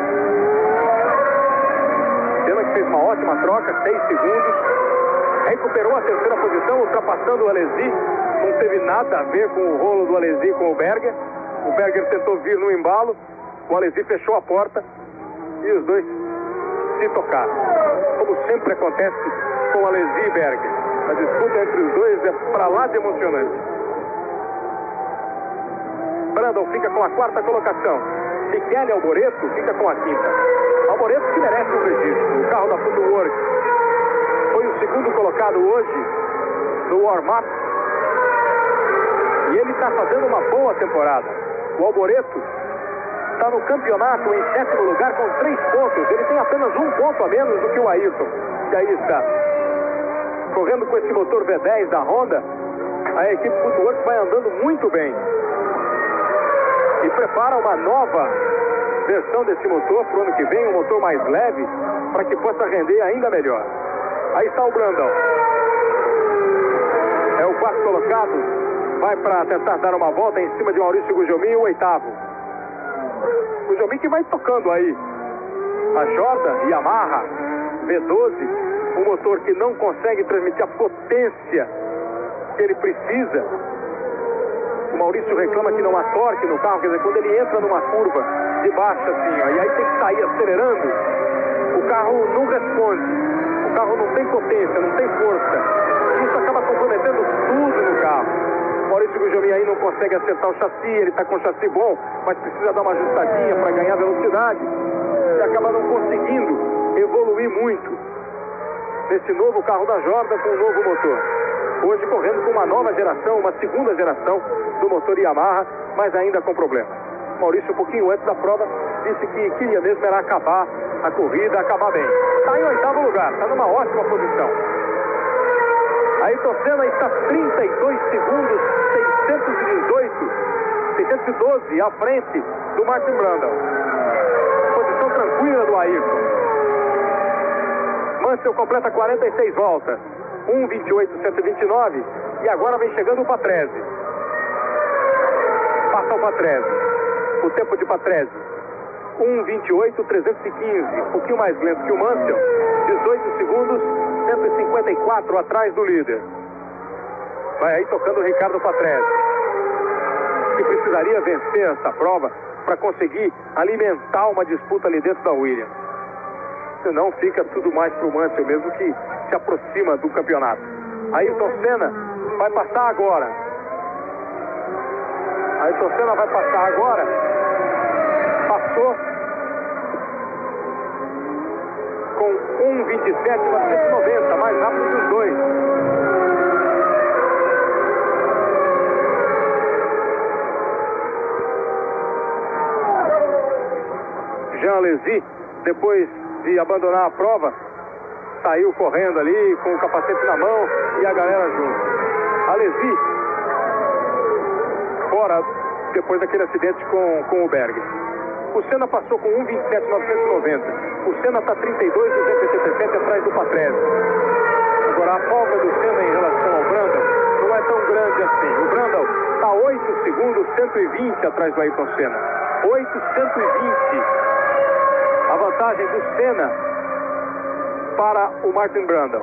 Senna que fez uma ótima troca, 6 segundos, recuperou a 3ª posição, ultrapassando o Alesi. Não teve nada a ver com o rolo do Alesi com o Berger. O Berger tentou vir no embalo, o Alesi fechou a porta e os dois se tocaram. Como sempre acontece com Alesi e Berger. A disputa entre os dois é para lá de emocionante. Brandon fica com a 4ª colocação. Michele Alboreto fica com a 5ª. Alboreto que merece um registro. O carro da Footwork foi o 2º colocado hoje no warm-up. E ele está fazendo uma boa temporada. O Alboreto está no campeonato em 7º lugar com 3 pontos. Ele tem apenas 1 ponto a menos do que o Ayrton, que aí está. Correndo com esse motor V10 da Honda, a equipe Footwork vai andando muito bem. E prepara uma nova versão desse motor para o ano que vem, um motor mais leve, para que possa render ainda melhor. Aí está o Brandon. É o 4º colocado. Vai para tentar dar uma volta em cima de Maurício Gugelmin, o 8º. Gugelmin que vai tocando aí. A Jordan, Yamaha, V12, um motor que não consegue transmitir a potência que ele precisa. O Maurício reclama que não há torque no carro, quer dizer, quando ele entra numa curva de baixo assim, ó, e aí tem que sair acelerando, o carro não responde. O carro não tem potência, não tem força. Isso acaba comprometendo tudo no carro. Maurício Gugelmin aí não consegue acertar o chassi, ele está com o chassi bom, mas precisa dar uma ajustadinha para ganhar velocidade. E acaba não conseguindo evoluir muito nesse novo carro da Jordan com um novo motor. Hoje correndo com uma nova geração, uma 2ª geração do motor Yamaha, mas ainda com problemas. Maurício, um pouquinho antes da prova, disse que queria mesmo era acabar a corrida, acabar bem. Está em 8º lugar, está numa ótima posição. Ayrton Senna está 32 segundos, 612 à frente do Martin Brundle. Posição tranquila do Ayrton. Mansell completa 46 voltas, 1:28.129, e agora vem chegando o Patrese. Passa o Patrese. O tempo de Patrese, 1:28.315, um pouquinho mais lento que o Mansell, 18 segundos, 154 atrás do líder. Vai aí tocando o Ricardo Patrese, que precisaria vencer essa prova para conseguir alimentar uma disputa ali dentro da Williams. Senão fica tudo mais para o Mansell mesmo, que se aproxima do campeonato. Ayrton Senna vai passar agora. Ayrton Senna vai passar agora. Passou com 1:27.990, mais rápido dos dois. Jean Alesi, depois de abandonar a prova, saiu correndo ali com o capacete na mão e a galera junto. Alesi fora depois daquele acidente com o Berger. O Senna passou com 1:27.990. O Senna está 32.287 atrás do Patrese. Agora a folga do Senna em relação ao Brundle não é tão grande assim. O Brundle está 8 segundos, 120 atrás do Ayrton Senna. 8,120. A vantagem do Senna para o Martin Brundle.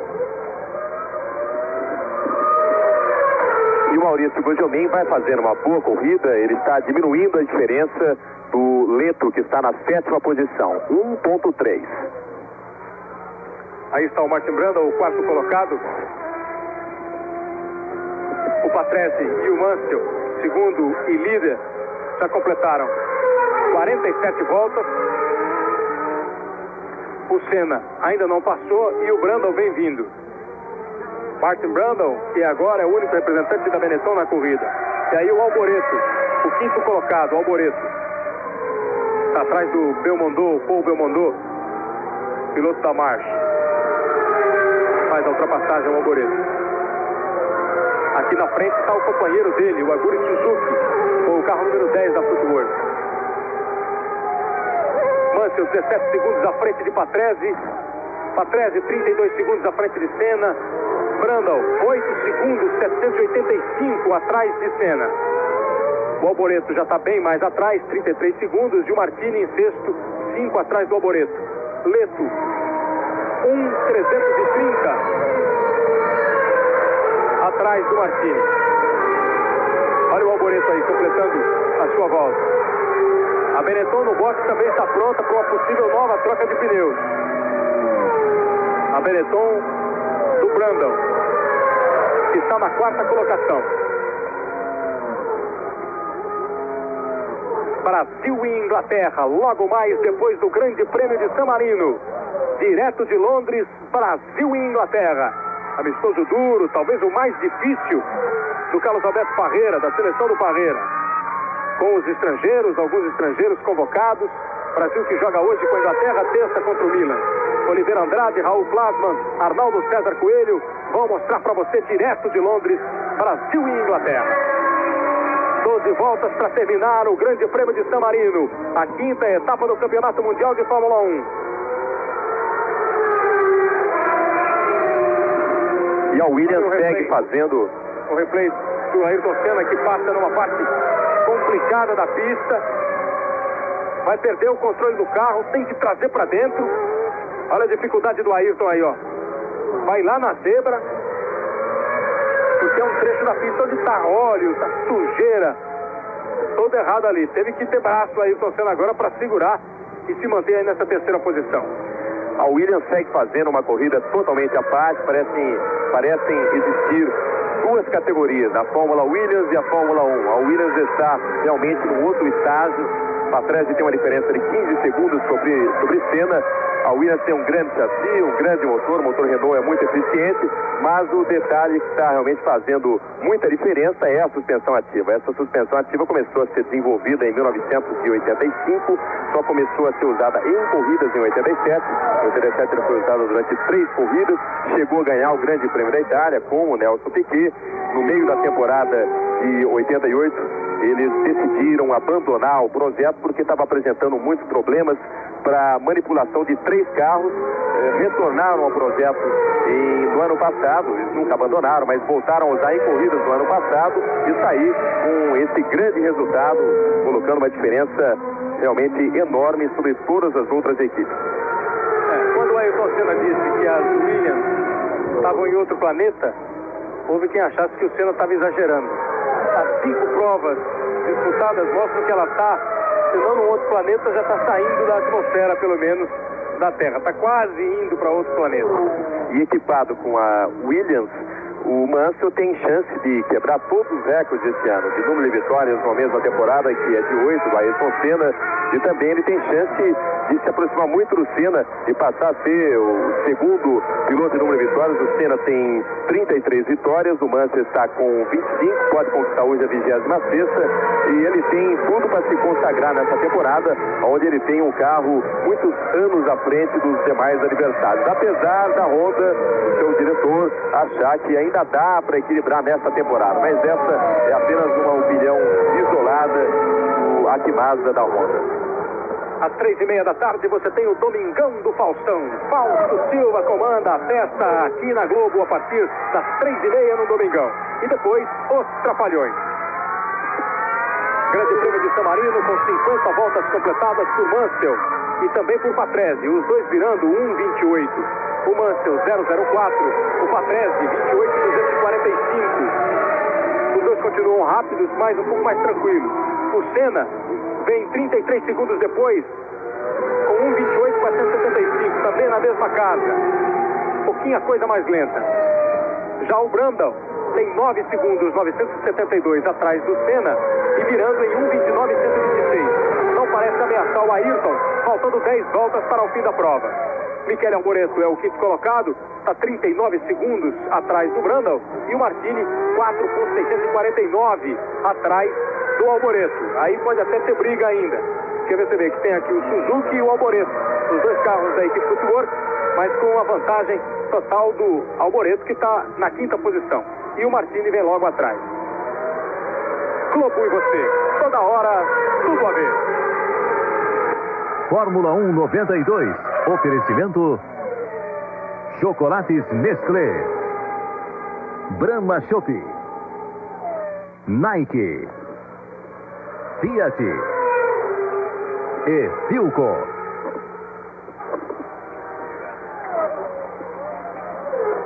E o Maurício Gugelmin vai fazer uma boa corrida. Ele está diminuindo a diferença do Leto, que está na 7ª posição, 1,3. Aí está o Martin Brundle, o 4º colocado. O Patrese e o Mansell, segundo e líder, já completaram 47 voltas. O Senna ainda não passou e o Brundle vem vindo. Martin Brundle, que agora é o único representante da Benetton na corrida. E aí o Alboreto, o 5º colocado, o Alboreto. Está atrás do Belmondo, Paul Belmondo. piloto da March. Faz a ultrapassagem ao Alboreto. Aqui na frente está o companheiro dele, o Aguri Suzuki, com o carro número 10 da Footwork. Mansell, 17 segundos à frente de Patrese. Patrese, 32 segundos à frente de Senna. Brundle, 8 segundos, 785 atrás de Senna. O Alboreto já está bem mais atrás, 33 segundos. E o Martini em sexto, 5 atrás do Alboreto. Leto, 1,330 atrás do Martini. Olha o Alboreto aí, completando a sua volta. A Benetton no box também está pronta para uma possível nova troca de pneus. A Benetton do Brundle, que está na quarta colocação. Brasil e Inglaterra, logo mais depois do Grande Prêmio de San Marino. Direto de Londres, Brasil e Inglaterra. Amistoso duro, talvez o mais difícil do Carlos Alberto Parreira, da seleção do Parreira. Com os estrangeiros, alguns estrangeiros convocados. Brasil que joga hoje com a Inglaterra, terça contra o Milan. Oliveira Andrade, Raul Plasman, Arnaldo César Coelho vão mostrar para você direto de Londres, Brasil e Inglaterra. 12 voltas para terminar o Grande Prêmio de San Marino, a quinta etapa do Campeonato Mundial de Fórmula 1. E a Williams segue fazendo o replay do Ayrton Senna, que passa numa parte complicada da pista. Vai perder o controle do carro, tem que trazer para dentro. Olha a dificuldade do Ayrton aí, ó. Vai lá na zebra, porque é um trecho da pista onde está óleo, está sujeira, todo errado ali. Teve que ter braço aí o Ayrton Senna agora para segurar e se manter aí nessa terceira posição. A Williams segue fazendo uma corrida totalmente à parte. Parecem existir duas categorias, a Fórmula Williams e a Fórmula 1. A Williams está realmente num outro estágio. Patrese tem uma diferença de 15 segundos sobre Senna. A Williams tem um grande chassi, um grande motor, o motor Renault é muito eficiente, mas o detalhe que está realmente fazendo muita diferença é a suspensão ativa. Essa suspensão ativa começou a ser desenvolvida em 1985, só começou a ser usada em corridas em 87. Em 87 ela foi usada durante 3 corridas, chegou a ganhar o Grande Prêmio da Itália com o Nelson Piquet. No meio da temporada de 88, eles decidiram abandonar o projeto porque estava apresentando muitos problemas para manipulação de 3 carros. Retornaram ao projeto no ano passado, eles nunca abandonaram, mas voltaram a usar em corridas no ano passado e sair com esse grande resultado, colocando uma diferença realmente enorme sobre todas as outras equipes. Quando o Ayrton Senna disse que as Williams estavam em outro planeta, houve quem achasse que o Senna estava exagerando. As 5 provas disputadas mostram que ela está, se não num outro planeta, já está saindo da atmosfera, pelo menos, da Terra. Está quase indo para outro planeta. E equipado com a Williams, o Mansell tem chance de quebrar todos os recordes esse ano, de número de vitórias numa mesma temporada, que é de 8, do Ayrton Senna, e também ele tem chance de se aproximar muito do Senna e passar a ser o segundo piloto de número de vitórias. O Senna tem 33 vitórias, o Mansell está com 25, pode conquistar hoje a 26ª, e ele tem tudo para se consagrar nessa temporada, onde ele tem um carro muitos anos à frente dos demais adversários, apesar da Honda, o seu diretor, achar que ainda dá para equilibrar nessa temporada, mas essa é apenas uma opinião isolada do Aki Mazda da Honda. Às 3h30 da tarde você tem o Domingão do Faustão. Fausto Silva comanda a festa aqui na Globo a partir das 3h30 no Domingão. E depois, os Trapalhões. Grande Prêmio de San Marino com 50 voltas completadas por Mansell e também por Patrese, os dois virando 1,28. O Mansell 0,04, o Patrese 28,245. Os dois continuam rápidos, mas um pouco mais tranquilos. O Senna vem 33 segundos depois, com 1,28,475, também na mesma casa. Pouquinha coisa mais lenta. Já o Brundle tem 9 segundos, 972 atrás do Senna e virando em 1,29,126. Não parece ameaçar o Ayrton, faltando 10 voltas para o fim da prova. Michele Alboreto é o quinto colocado, está 39 segundos atrás do Brundle, e o Martini 4,649 atrás do Alboreto. Aí pode até ter briga ainda. Porque você vê que tem aqui o Suzuki e o Alboreto, os dois carros da equipe Footwork, mas com a vantagem total do Alboreto, que está na 5ª posição. E o Martini vem logo atrás. Globo e você, toda hora, tudo a ver. Fórmula 1 92. Oferecimento Chocolates Nestlé, Brahma Chopp, Nike, Fiat e Philco.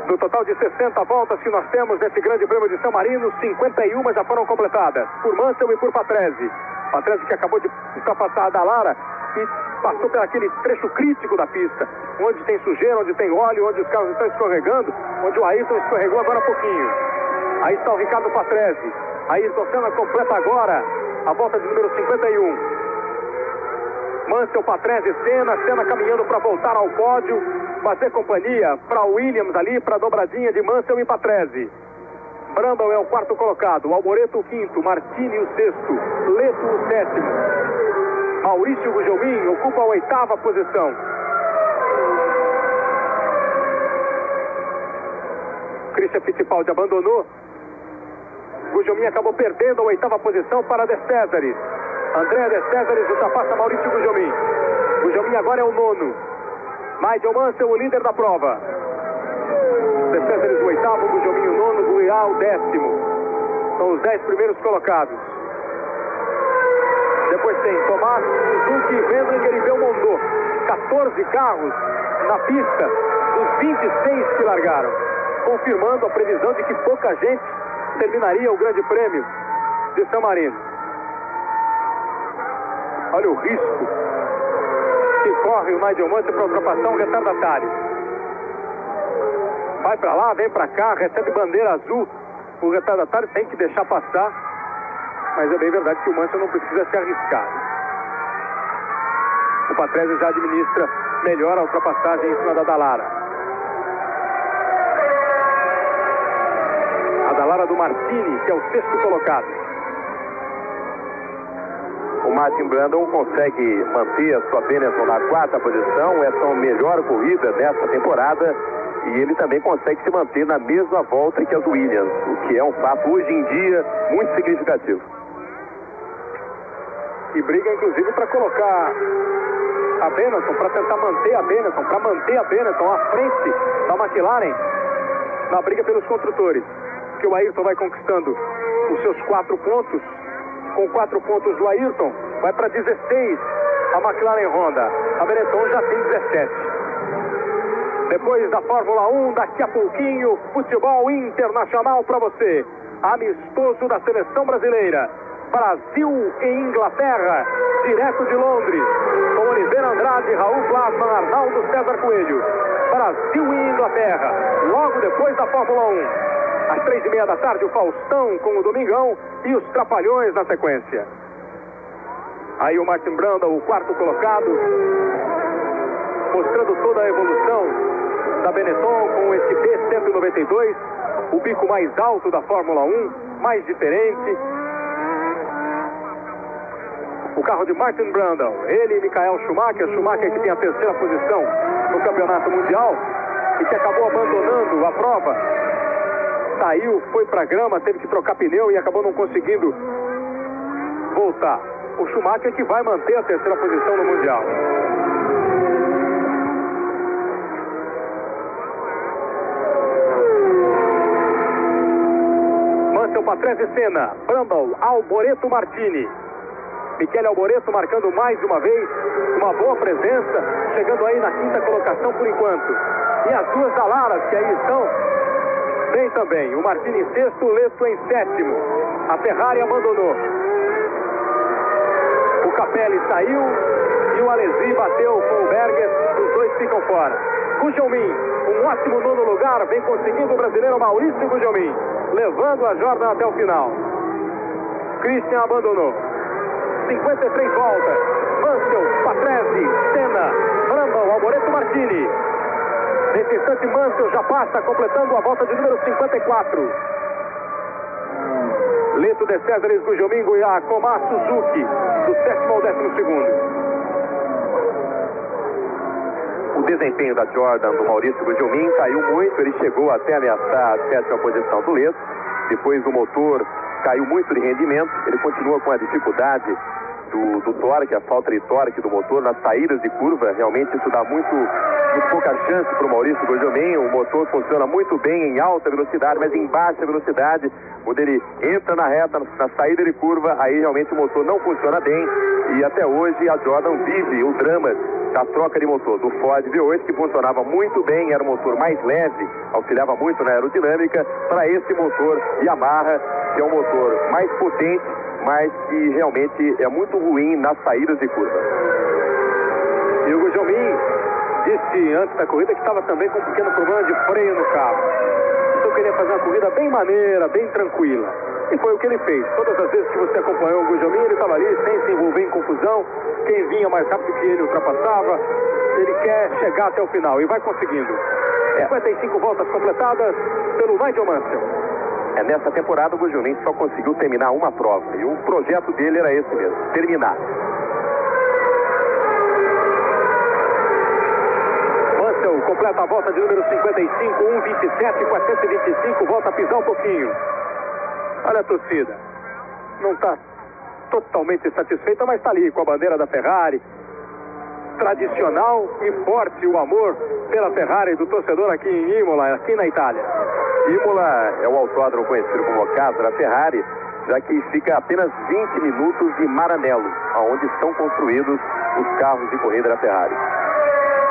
No total de 60 voltas que nós temos nesse grande prêmio de San Marino, 51 já foram completadas, por Mansell e por Patrese. Patrese que acabou de ultrapassar a Dallara e passou por aquele trecho crítico da pista, onde tem sujeira, onde tem óleo, onde os carros estão escorregando, onde o Ayrton escorregou agora há pouquinho. Aí está o Ricardo Patrese. Ayrton Senna completa agora a volta de número 51. Mansell, Patrese, Senna caminhando para voltar ao pódio, fazer companhia para Williams ali, para a dobradinha de Mansell e Patrese. Brundle é o 4º colocado, Alboreto o 5º, Martini o 6º, Leto o 7º. Maurício Gugelmin ocupa a 8ª posição. Christian Fittipaldi abandonou. Gugelmin acabou perdendo a 8ª posição para De Cesaris. André De Cesaris ultrapassa Maurício Gugelmin. Gugelmin agora é o 9º. Nigel Mansell, o líder da prova. De Cesaris o 8º, Gugelmin o 9º, Guiá o 10º. São os 10 primeiros colocados. Depois tem Tomás, Suzuki, Wendlinger e Belmondo. 14 carros na pista dos 26 que largaram, confirmando a previsão de que pouca gente terminaria o grande prêmio de San Marino. Olha o risco que corre o Nigel Mansell para ultrapassar um retardatário. Vai para lá, vem para cá, recebe bandeira azul. O retardatário tem que deixar passar, mas é bem verdade que o Mansell não precisa se arriscar. O Patrese já administra melhor a ultrapassagem em cima da Dallara. A Dallara do Martini, que é o 6º colocado. O Martin Brundle consegue manter a sua Benetton na 4ª posição, essa é a melhor corrida dessa temporada, e ele também consegue se manter na mesma volta que as Williams, o que é um fato hoje em dia muito significativo. E briga inclusive para colocar a Benetton, para tentar manter a Benetton, para manter a Benetton à frente da McLaren na briga pelos construtores, que o Ayrton vai conquistando os seus 4 pontos. Com 4 pontos do Ayrton, vai para 16 a McLaren Honda. A Benetton já tem 17. Depois da Fórmula 1, daqui a pouquinho, futebol internacional para você. Amistoso da seleção brasileira. Brasil e Inglaterra, direto de Londres. Com Oliveira Andrade, Raul Plasman, Arnaldo César Coelho. Brasil e Inglaterra, logo depois da Fórmula 1. Às 3h30 da tarde, o Faustão com o Domingão e os Trapalhões na sequência. Aí o Martin Brundle, o 4º colocado, mostrando toda a evolução da Benetton com esse B192, o bico mais alto da Fórmula 1, mais diferente. O carro de Martin Brundle, ele e Michael Schumacher que tem a 3ª posição no Campeonato Mundial e que acabou abandonando a prova. Saiu, foi para a grama, teve que trocar pneu e acabou não conseguindo voltar. O Schumacher que vai manter a 3ª posição no Mundial. Mansell, Patrese, Senna, Brundle, Alboreto, Martini. Michele Alboreto marcando mais uma vez, uma boa presença, chegando aí na 5ª colocação por enquanto. E as duas Dallaras que aí estão bem também. O Martini em 6º, o Leto em 7º. A Ferrari abandonou. O Capelli saiu e o Alesi bateu com o Berger. Os dois ficam fora. Gugelmin, um ótimo 9º lugar, vem conseguindo o brasileiro Maurício Gugelmin, levando a Jordan até o final. Christian abandonou. 53 voltas. Mansell, Patrese, Senna, Brundle, Alboreto, Martini. Nesse instante, Mansell já passa, completando a volta de número 54. Leto, De Cesaris, Gugelmin, Guiá, Komar, Suzuki, do 7º ao 12º. desempenho da Jordan, do Maurício Gugelmin, caiu muito. Ele chegou até ameaçar a 7ª posição do Lesso. Depois o motor caiu muito de rendimento. Ele continua com a dificuldade do torque, a falta de torque do motor nas saídas de curva. Realmente isso dá muito pouca chance para o Maurício Gugelmin. O motor funciona muito bem em alta velocidade, mas em baixa velocidade, quando ele entra na reta, na saída de curva, aí realmente o motor não funciona bem. E até hoje a Jordan vive o drama da troca de motor do Ford V8, que funcionava muito bem, era um motor mais leve, auxiliava muito na aerodinâmica, para esse motor Yamaha, que é um motor mais potente, mas que realmente é muito ruim nas saídas de curva. E o Gugelmin disse antes da corrida que estava também com um pequeno problema de freio no carro. Então queria fazer uma corrida bem maneira, bem tranquila. E foi o que ele fez. Todas as vezes que você acompanhou o Gugelmin, ele estava ali sem se envolver em confusão. Quem vinha mais rápido que ele ultrapassava. Ele quer chegar até o final e vai conseguindo. 55 voltas completadas pelo Nigel Mansell. Nessa temporada o Gugelmin só conseguiu terminar uma prova. E o projeto dele era esse mesmo, terminar. Mansell completa a volta de número 55, 1:27, 425, volta a pisar um pouquinho. Olha a torcida. Não está totalmente satisfeita, mas está ali com a bandeira da Ferrari. Tradicional e forte o amor pela Ferrari do torcedor aqui em Imola, aqui na Itália. Imola é o autódromo conhecido como Casa da Ferrari, já que fica a apenas 20 minutos de Maranello, onde são construídos os carros de corrida da Ferrari.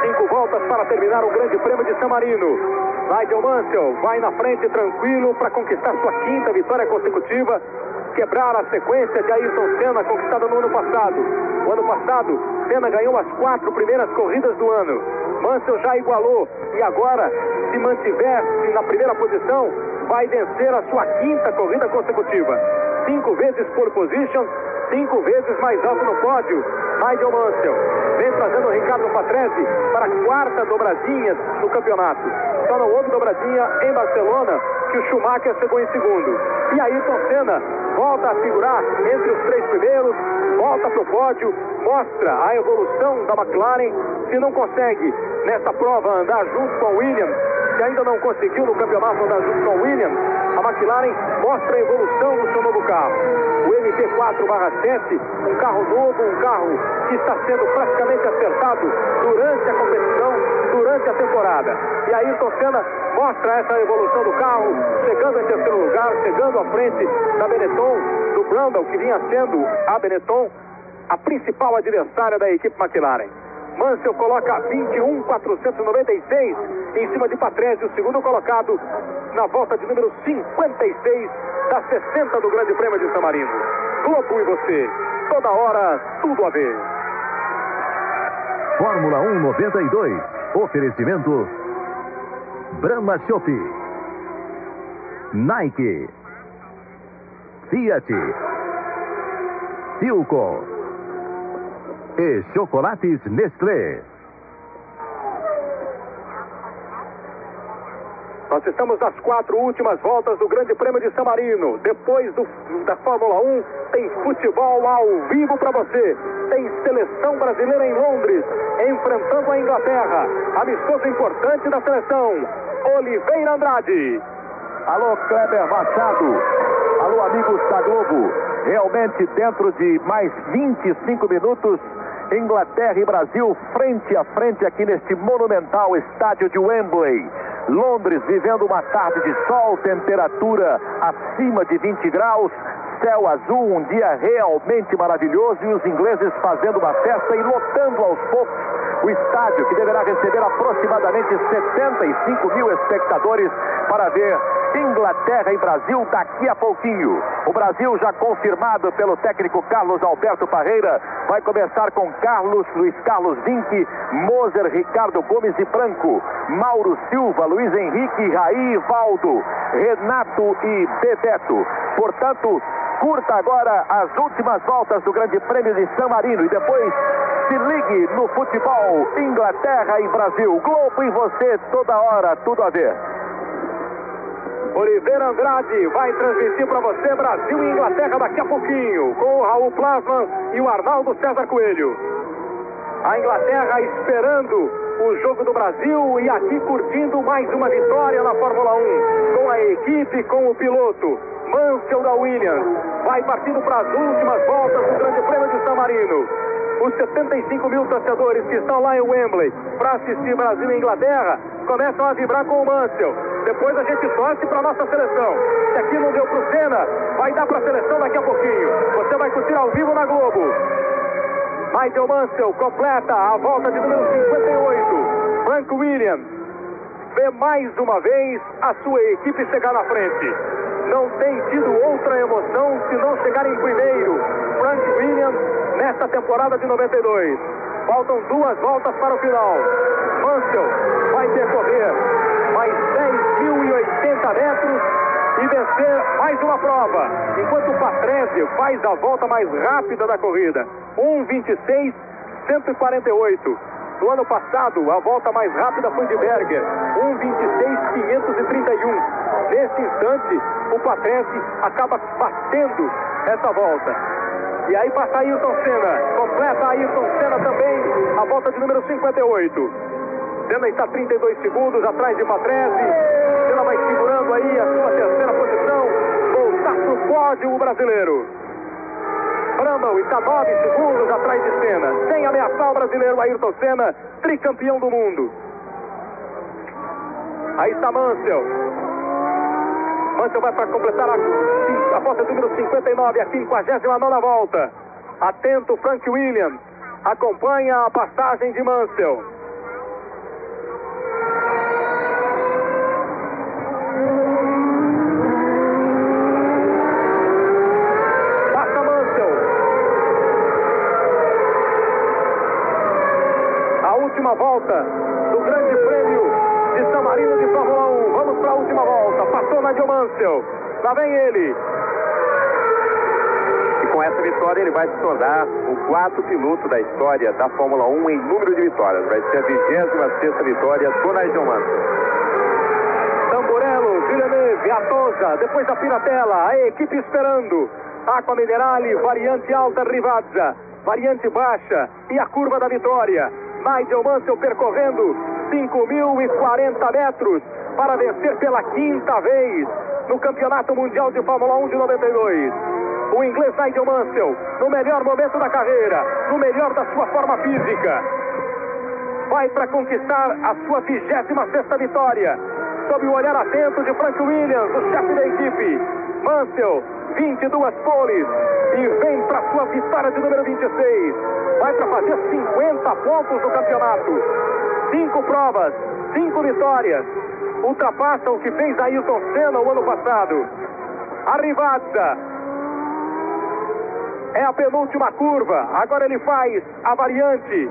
5 voltas para terminar o Grande Prêmio de San Marino. Nigel Mansell vai na frente tranquilo para conquistar sua 5ª vitória consecutiva, quebrar a sequência de Ayrton Senna conquistada no ano passado. O ano passado, Senna ganhou as 4 primeiras corridas do ano. Mansell já igualou e agora, se mantiver na primeira posição, vai vencer a sua 5ª corrida consecutiva. 5 vezes pole position, 5 vezes mais alto no pódio. Nigel Mansell vem trazendo o Ricardo Patrese para a 4ª dobradinha no campeonato. Só não houve dobradinha em Barcelona, que o Schumacher chegou em segundo. E Ayrton Senna volta a figurar entre os 3 primeiros, volta para o pódio, mostra a evolução da McLaren. Se não consegue nessa prova andar junto com o Williams, que ainda não conseguiu no campeonato andar junto com o Williams, a McLaren mostra a evolução do seu novo carro. O MP4/7, um carro novo, um carro que está sendo praticamente acertado durante a competição, durante a temporada. E Ayrton Senna mostra essa evolução do carro, chegando em 3º lugar, chegando à frente da Benetton, do Brundle, que vinha sendo a Benetton a principal adversária da equipe McLaren. Mansell coloca 21.496 em cima de Patrese, o segundo colocado, na volta de número 56 das 60 do Grande Prêmio de San Marino. Globo e você, toda hora, tudo a ver. Fórmula 1 92. Oferecimento Brahma Chopp, Nike, Fiat, Philco e Chocolates Nestlé. Nós estamos nas 4 últimas voltas do Grande Prêmio de San Marino. Depois da Fórmula 1, tem futebol ao vivo para você. Tem seleção brasileira em Londres, enfrentando a Inglaterra. Amistoso importante da seleção. Oliveira Andrade. Alô, Kleber Machado. Alô, amigos da Globo. Realmente, dentro de mais 25 minutos, Inglaterra e Brasil frente a frente aqui neste monumental estádio de Wembley. Londres vivendo uma tarde de sol, temperatura acima de 20 graus, céu azul, um dia realmente maravilhoso, e os ingleses fazendo uma festa e lotando aos poucos o estádio, que deverá receber aproximadamente 75 mil espectadores para ver Inglaterra e Brasil daqui a pouquinho. O Brasil já confirmado pelo técnico Carlos Alberto Parreira, vai começar com Carlos, Luiz Carlos Vinck, Moser, Ricardo Gomes e Franco, Mauro Silva, Luiz Henrique, Raí, Valdo, Renato e Bebeto. Portanto, curta agora as últimas voltas do Grande Prêmio de San Marino e depois se ligue no futebol Inglaterra e Brasil. Globo e você, toda hora, tudo a ver. Oliveira Andrade vai transmitir para você Brasil e Inglaterra daqui a pouquinho, com o Raul Plasman e o Arnaldo César Coelho. A Inglaterra esperando o jogo do Brasil e aqui curtindo mais uma vitória na Fórmula 1, com a equipe, com o piloto Mansell da Williams. Vai partindo para as últimas voltas do Grande Prêmio de San Marino. Os 75 mil torcedores que estão lá em Wembley para assistir Brasil e Inglaterra começam a vibrar com o Mansell. Depois a gente torce para a nossa seleção. Se aqui não deu para o Senna, vai dar para a seleção daqui a pouquinho. Você vai curtir ao vivo na Globo. Nigel Mansell completa a volta de número 58. Frank Williams vê mais uma vez a sua equipe chegar na frente. Não tem tido outra emoção se não chegar em primeiro. Frank Williams nesta temporada de 92. Faltam 2 voltas para o final. Mansell vai percorrer mais 10.080 metros e vencer mais uma prova, enquanto o Patrese faz a volta mais rápida da corrida, 1:26.148. No ano passado, a volta mais rápida foi de Berger, 1:26.531. Nesse instante, o Patrese acaba batendo essa volta. E aí passa Ayrton Senna, completa Ayrton Senna também a volta de número 58. Senna está 32 segundos atrás de Patrese. Senna vai segurando aí a sua terceira posição. Voltar para o pódio o brasileiro. Brundle está 9 segundos atrás de Senna. Sem ameaçar o brasileiro Ayrton Senna, tricampeão do mundo. Aí está Mansell. Mansell vai para completar a volta número 59, a 59ª volta. Atento, Frank Williams. Acompanha a passagem de Mansell. Passa Mansell. A última volta do Grande Prêmio de San Marino de Fórmula 1. Vamos para a última volta. Passou Nigel Mansell. Lá vem ele. E com essa vitória ele vai se tornar o 4º piloto da história da Fórmula 1 em número de vitórias. Vai ser a 26ª vitória do Nigel Mansell. Tamburello, Villeneuve, Atosa, depois da Piratella, a equipe esperando. Aqua Minerale, variante alta Rivazza, variante baixa e a curva da vitória. Nigel Mansell percorrendo 5.040 metros para vencer pela 5ª vez no Campeonato Mundial de Fórmula 1 de 92. O inglês Nigel Mansell, no melhor momento da carreira, no melhor da sua forma física, vai para conquistar a sua 26ª vitória, sob o olhar atento de Frank Williams, o chefe da equipe. Mansell, 22 poles e vem para sua vitória de número 26. Vai para fazer 50 pontos no campeonato. 5 provas, 5 vitórias. Ultrapassa o que fez Ayrton Senna o ano passado. A Rivazza é a penúltima curva. Agora ele faz a variante.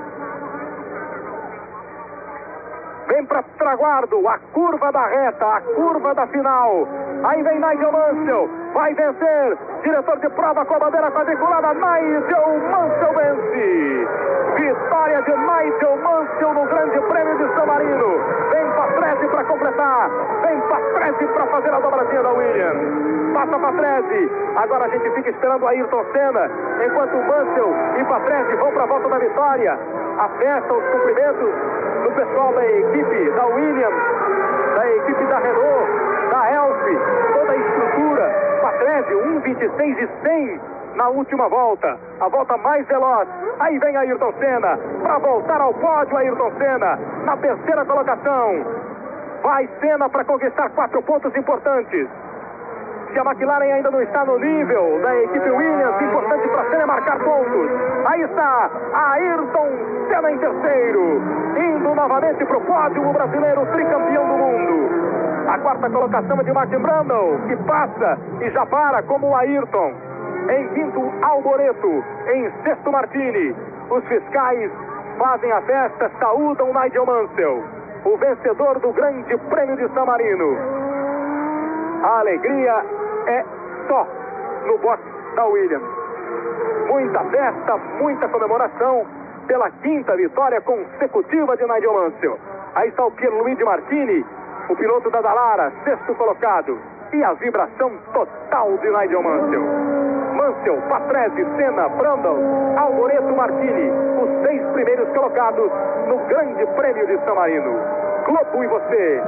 Vem para Traguardo, a curva da reta, a curva da final. Aí vem Nigel Mansell, vai vencer. Diretor de prova com a bandeira quadriculada, Nigel Mansell vence. Vitória de Nigel Mansell no Grande Prêmio de San Marino. Vem Patrese para completar, vem Patrese para fazer a dobradinha da Williams. Passa Patrese, agora a gente fica esperando a Ayrton Senna, enquanto Mansell e Patrese vão para a volta da vitória. A festa, os cumprimentos do pessoal da equipe da Williams, da equipe da Renault, da Elf, toda a estrutura. Patrese, 1:26.100 na última volta, a volta mais veloz. Aí vem Ayrton Senna para voltar ao pódio. Ayrton Senna na terceira colocação. Vai Senna para conquistar 4 pontos importantes. Se a McLaren ainda não está no nível da equipe Williams, importante para Senna marcar pontos. Aí está Ayrton Senna em terceiro, indo novamente para o pódio, o brasileiro tricampeão do mundo. A 4ª colocação é de Martin Brundle, que passa e já para como o Ayrton. Em 5º, Alboreto. Em 6º, Martini. Os fiscais fazem a festa, saúdam Nigel Mansell, o vencedor do Grande Prêmio de San Marino. A alegria é só no box da Williams. Muita festa, muita comemoração pela 5ª vitória consecutiva de Nigel Mansell. Aí está o Pierluigi Martini, o piloto da Dallara, 6º colocado. E a vibração total de Nigel Mansell. Mansell, Patrese, Senna, Brundle, Alboreto, Martini, os 6 primeiros colocados no Grande Prêmio de San Marino. Globo e você,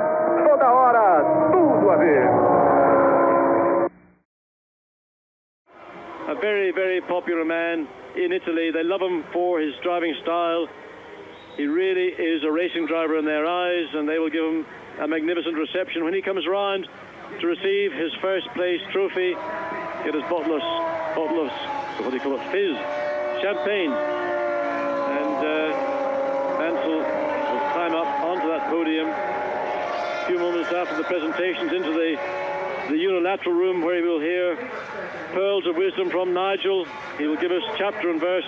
toda hora, tudo a ver. A very, very popular man in Italy. They love him for his driving style. He really is a racing driver in their eyes, and they will give him a magnificent reception when he comes round to receive his first place trophy. Get his bottle of what do you call it, fizz, champagne. And Mansell will climb up onto that podium a few moments after the presentations into the unilateral room, where he will hear pearls of wisdom from Nigel. He will give us chapter and verse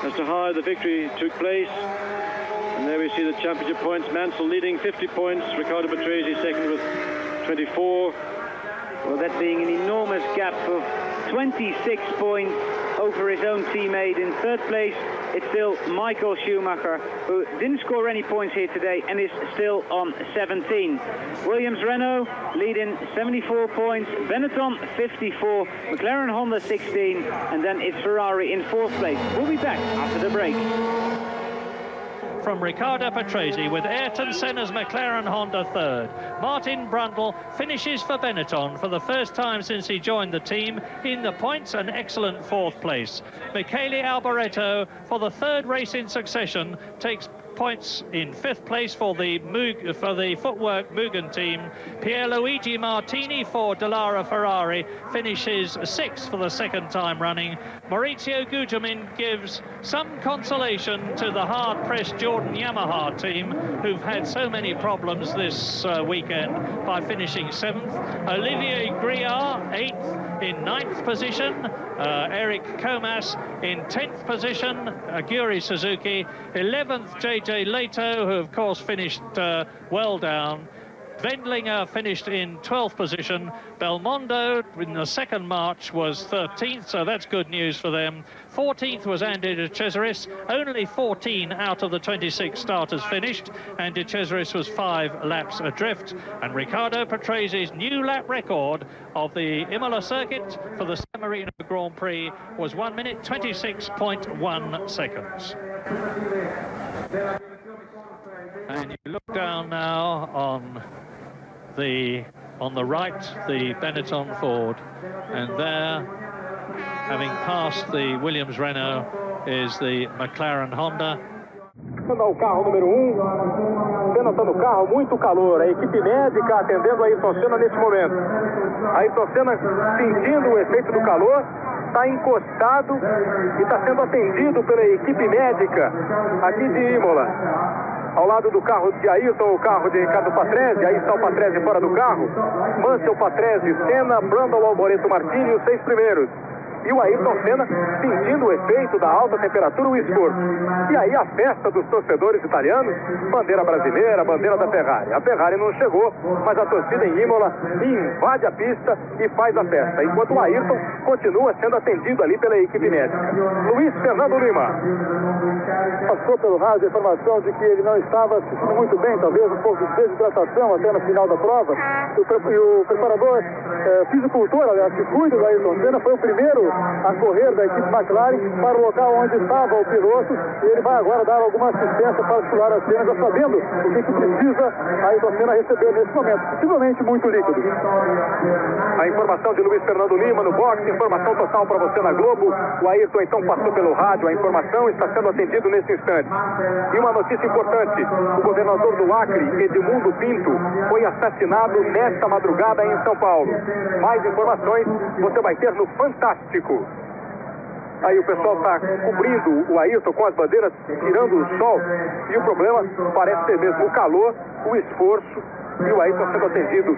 as to how the victory took place. And there we see the championship points. Mansell leading 50 points. Riccardo Patrese second with 24. Well, that being an enormous gap of 26 points over his own teammate. In third place, it's still Michael Schumacher, who didn't score any points here today and is still on 17. Williams-Renault leading 74 points, Benetton 54, McLaren Honda 16, and then it's Ferrari in fourth place. We'll be back after the break. From Riccardo Patrese with Ayrton Senna's McLaren Honda third. Martin Brundle finishes for Benetton for the first time since he joined the team in the points, an excellent fourth place. Michele Alboreto, for the third race in succession, takes points in fifth place for the Footwork Mugen team. Pierluigi Martini for Dallara Ferrari finishes sixth for the second time running. Maurizio Gugelmin gives some consolation to the hard-pressed Jordan Yamaha team, who've had so many problems this weekend, by finishing seventh. Olivier Griard, eighth. In ninth position, Eric Comas in 10th position, Aguri Suzuki, 11th JJ Leto, who of course finished well down. Wendlinger finished in 12th position. Belmondo in the second march was 13th, so that's good news for them. 14th was Andy De Cesaris. Only 14 out of the 26 starters finished, and De Cesaris was 5 laps adrift. And Riccardo Patrese's new lap record of the Imola circuit for the San Marino Grand Prix was 1 minute 26.1 seconds. And you look down now on the right, the Benetton Ford, and there, having passed the Williams Renault, is the McLaren Honda. O carro número 1, Senna está no carro, muito calor. A equipe médica atendendo a Ayrton Senna neste momento. Ayrton Senna sentindo o efeito do calor, está encostado e está sendo atendido pela equipe médica aqui de Imola. Ao lado do carro de Ayrton, o carro de Riccardo Patrese. Aí está o Patrese fora do carro. Mansell, Patrese, Senna, Brundle, Alboreto, Martini, os 6 primeiros. E o Ayrton Senna sentindo o efeito da alta temperatura, o esforço. E aí a festa dos torcedores italianos, bandeira brasileira, bandeira da Ferrari. A Ferrari não chegou, mas a torcida em Imola invade a pista e faz a festa, enquanto o Ayrton continua sendo atendido ali pela equipe médica. Luiz Fernando Lima. Passou pelo rádio a informação de que ele não estava se sentindo muito bem, talvez um pouco de desidratação até no final da prova. E o preparador fisicultor, aliás, que cuida do Ayrton Senna, foi o primeiro a correr da equipe McLaren para o local onde estava o piloto, e ele vai agora dar alguma assistência particular à Senna, já sabendo o que precisa a Ayrton Senna receber nesse momento, possivelmente muito líquido. A informação de Luiz Fernando Lima no boxe, informação total para você na Globo. O Ayrton então passou pelo rádio, a informação está sendo atendido nesse instante. E uma notícia importante: o governador do Acre, Edmundo Pinto, foi assassinado nesta madrugada em São Paulo. Mais informações você vai ter no Fantástico. Aí o pessoal está cobrindo o Ayrton com as bandeiras, tirando o sol, e o problema parece ser mesmo o calor, o esforço, e o Ayrton sendo atendido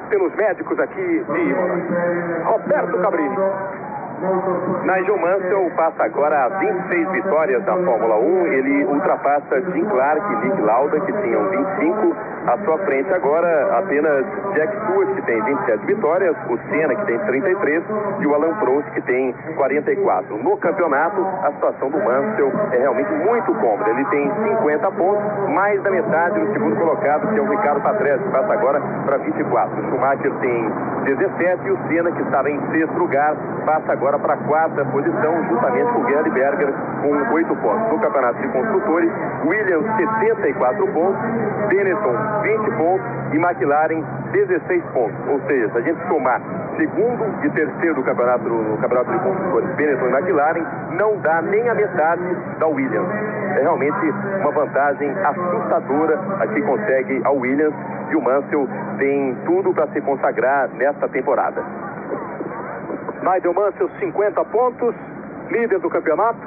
pelos médicos aqui de Imola. Roberto Cabrini. Nigel Mansell passa agora a 26 vitórias na Fórmula 1. Ele ultrapassa Jim Clark e Nick Lauda, que tinham 25. À sua frente agora apenas Jack Stewart, que tem 27 vitórias, o Senna, que tem 33, e o Alain Prost, que tem 44. No campeonato, a situação do Mansell é realmente muito cômoda. Ele tem 50 pontos, mais da metade do segundo colocado, que é o Riccardo Patrese, que passa agora para 24. O Schumacher tem 17 e o Senna, que estava em sexto lugar, passa agora agora para a quarta posição, juntamente com o Gerhard Berger, com 8 pontos. No campeonato de construtores, Williams 74 pontos, Benetton 20 pontos e McLaren 16 pontos. Ou seja, se a gente somar segundo e terceiro do campeonato de construtores, Benetton e McLaren, não dá nem a metade da Williams. É realmente uma vantagem assustadora a que consegue a Williams, e o Mansell tem tudo para se consagrar nesta temporada. Nigel Mansell, 50 pontos, líder do campeonato,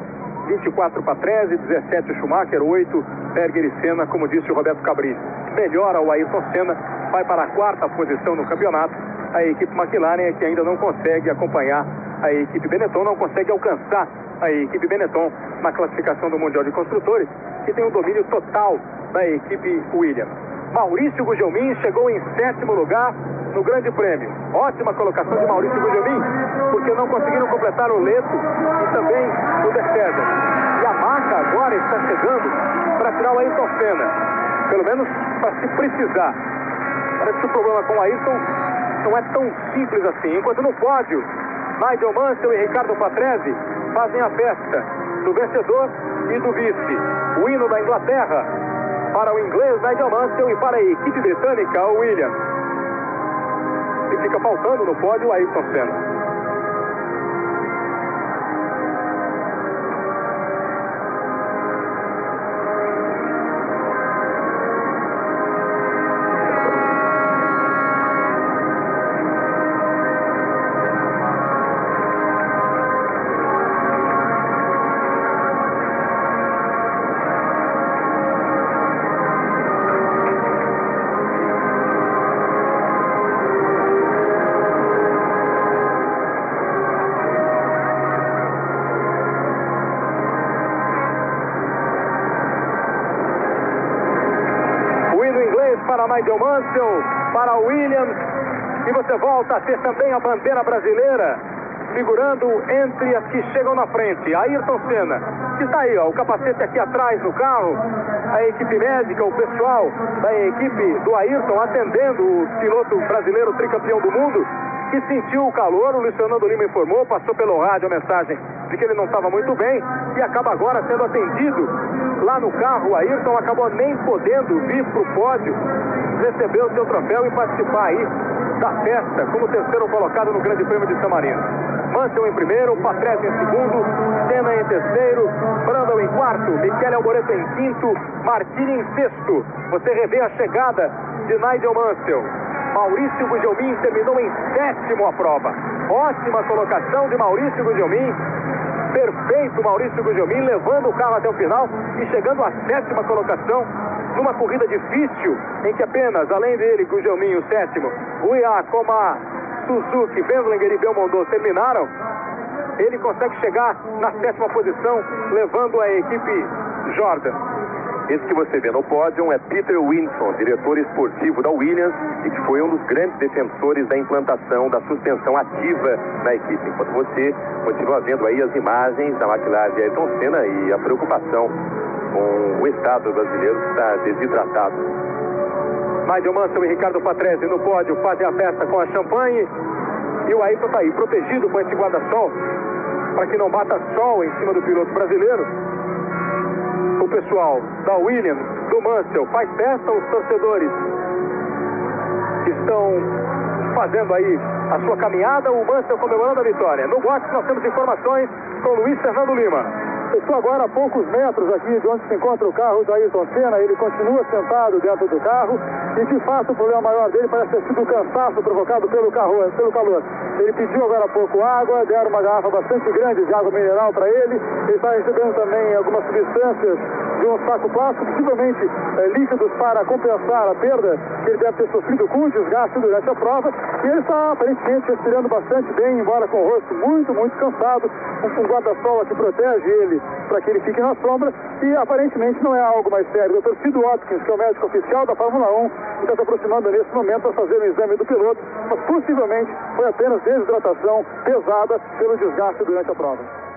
24 para 13, 17 o Schumacher, 8 Berger e Senna, como disse o Roberto Cabrini. Melhora o Ayrton Senna, vai para a quarta posição no campeonato. A equipe McLaren é que ainda não consegue acompanhar a equipe Benetton, não consegue alcançar a equipe Benetton na classificação do Mundial de Construtores, que tem um domínio total da equipe Williams. Maurício Gugelmin chegou em 7º lugar no Grande Prêmio. Ótima colocação de Maurício Gugelmin, porque não conseguiram completar o Leto e também o De César. E a marca agora está chegando para tirar o Ayrton Senna, pelo menos para se precisar. Parece que o problema com o Ayrton não é tão simples assim. Enquanto no pódio, Nigel Mansell e Ricardo Patrese fazem a festa do vencedor e do vice. O hino da Inglaterra para o inglês Nigel Mansell e para a equipe britânica, o Williams. E fica faltando no pódio o Ayrton Senna. Para Nigel Mansell, para o Williams, e você volta a ter também a bandeira brasileira figurando entre as que chegam na frente. Ayrton Senna, que está aí, ó, o capacete aqui atrás no carro, a equipe médica, o pessoal da equipe do Ayrton atendendo o piloto brasileiro tricampeão do mundo, que sentiu o calor. O Luiz Fernando Lima informou, passou pelo rádio a mensagem de que ele não estava muito bem e acaba agora sendo atendido lá no carro. O Ayrton acabou nem podendo vir para o pódio, receber o seu troféu e participar aí da festa como terceiro colocado no Grande Prêmio de San Marino. Mansell em primeiro, Patrese em segundo, Senna em terceiro, Brundle em quarto, Michele Alboreto em quinto, Martini em sexto. Você revê a chegada de Nigel Mansell. Maurício Gugelmin terminou em 7º a prova. Ótima colocação de Maurício Gugelmin. Perfeito Maurício Gugelmin, levando o carro até o final e chegando à 7ª colocação numa corrida difícil, em que apenas, além dele, Gugelmin, o 7º, Uia, Koma, Suzuki, Wendlinger e Belmondo terminaram. Ele consegue chegar na 7ª posição, levando a equipe Jordan. Esse que você vê no pódio é Peter Winson, diretor esportivo da Williams, e que foi um dos grandes defensores da implantação da suspensão ativa na equipe. Enquanto você continua vendo aí as imagens da McLaren de Ayrton Senna e a preocupação com o estado brasileiro que está desidratado. Nigel Mansell e Ricardo Patrese no pódio fazem a festa com a champanhe, e o Ayrton está aí protegido com esse guarda-sol para que não bata sol em cima do piloto brasileiro. O pessoal da Williams, do Mansell, faz festa. Os torcedores estão fazendo aí a sua caminhada, o Mansell comemorando a vitória. No box nós temos informações com Luiz Fernando Lima. Estou agora a poucos metros aqui de onde se encontra o carro do Ayrton Senna. Ele continua sentado dentro do carro e, de fato, o problema maior dele parece ter sido o cansaço provocado pelo calor. Ele pediu agora há pouco água, deram uma garrafa bastante grande de água mineral para ele. Ele está recebendo também algumas substâncias de um saco plástico, possivelmente líquidos, para compensar a perda que ele deve ter sofrido com o desgaste durante a prova. E ele está aparentemente respirando bastante bem, embora com o rosto muito, muito cansado. Um guarda-sol que protege ele para que ele fique na sombra, e aparentemente não é algo mais sério. O Dr. Sid Watkins, que é o médico oficial da Fórmula 1, está se aproximando nesse momento para fazer o exame do piloto, mas possivelmente foi apenas desidratação pesada pelo desgaste durante a prova.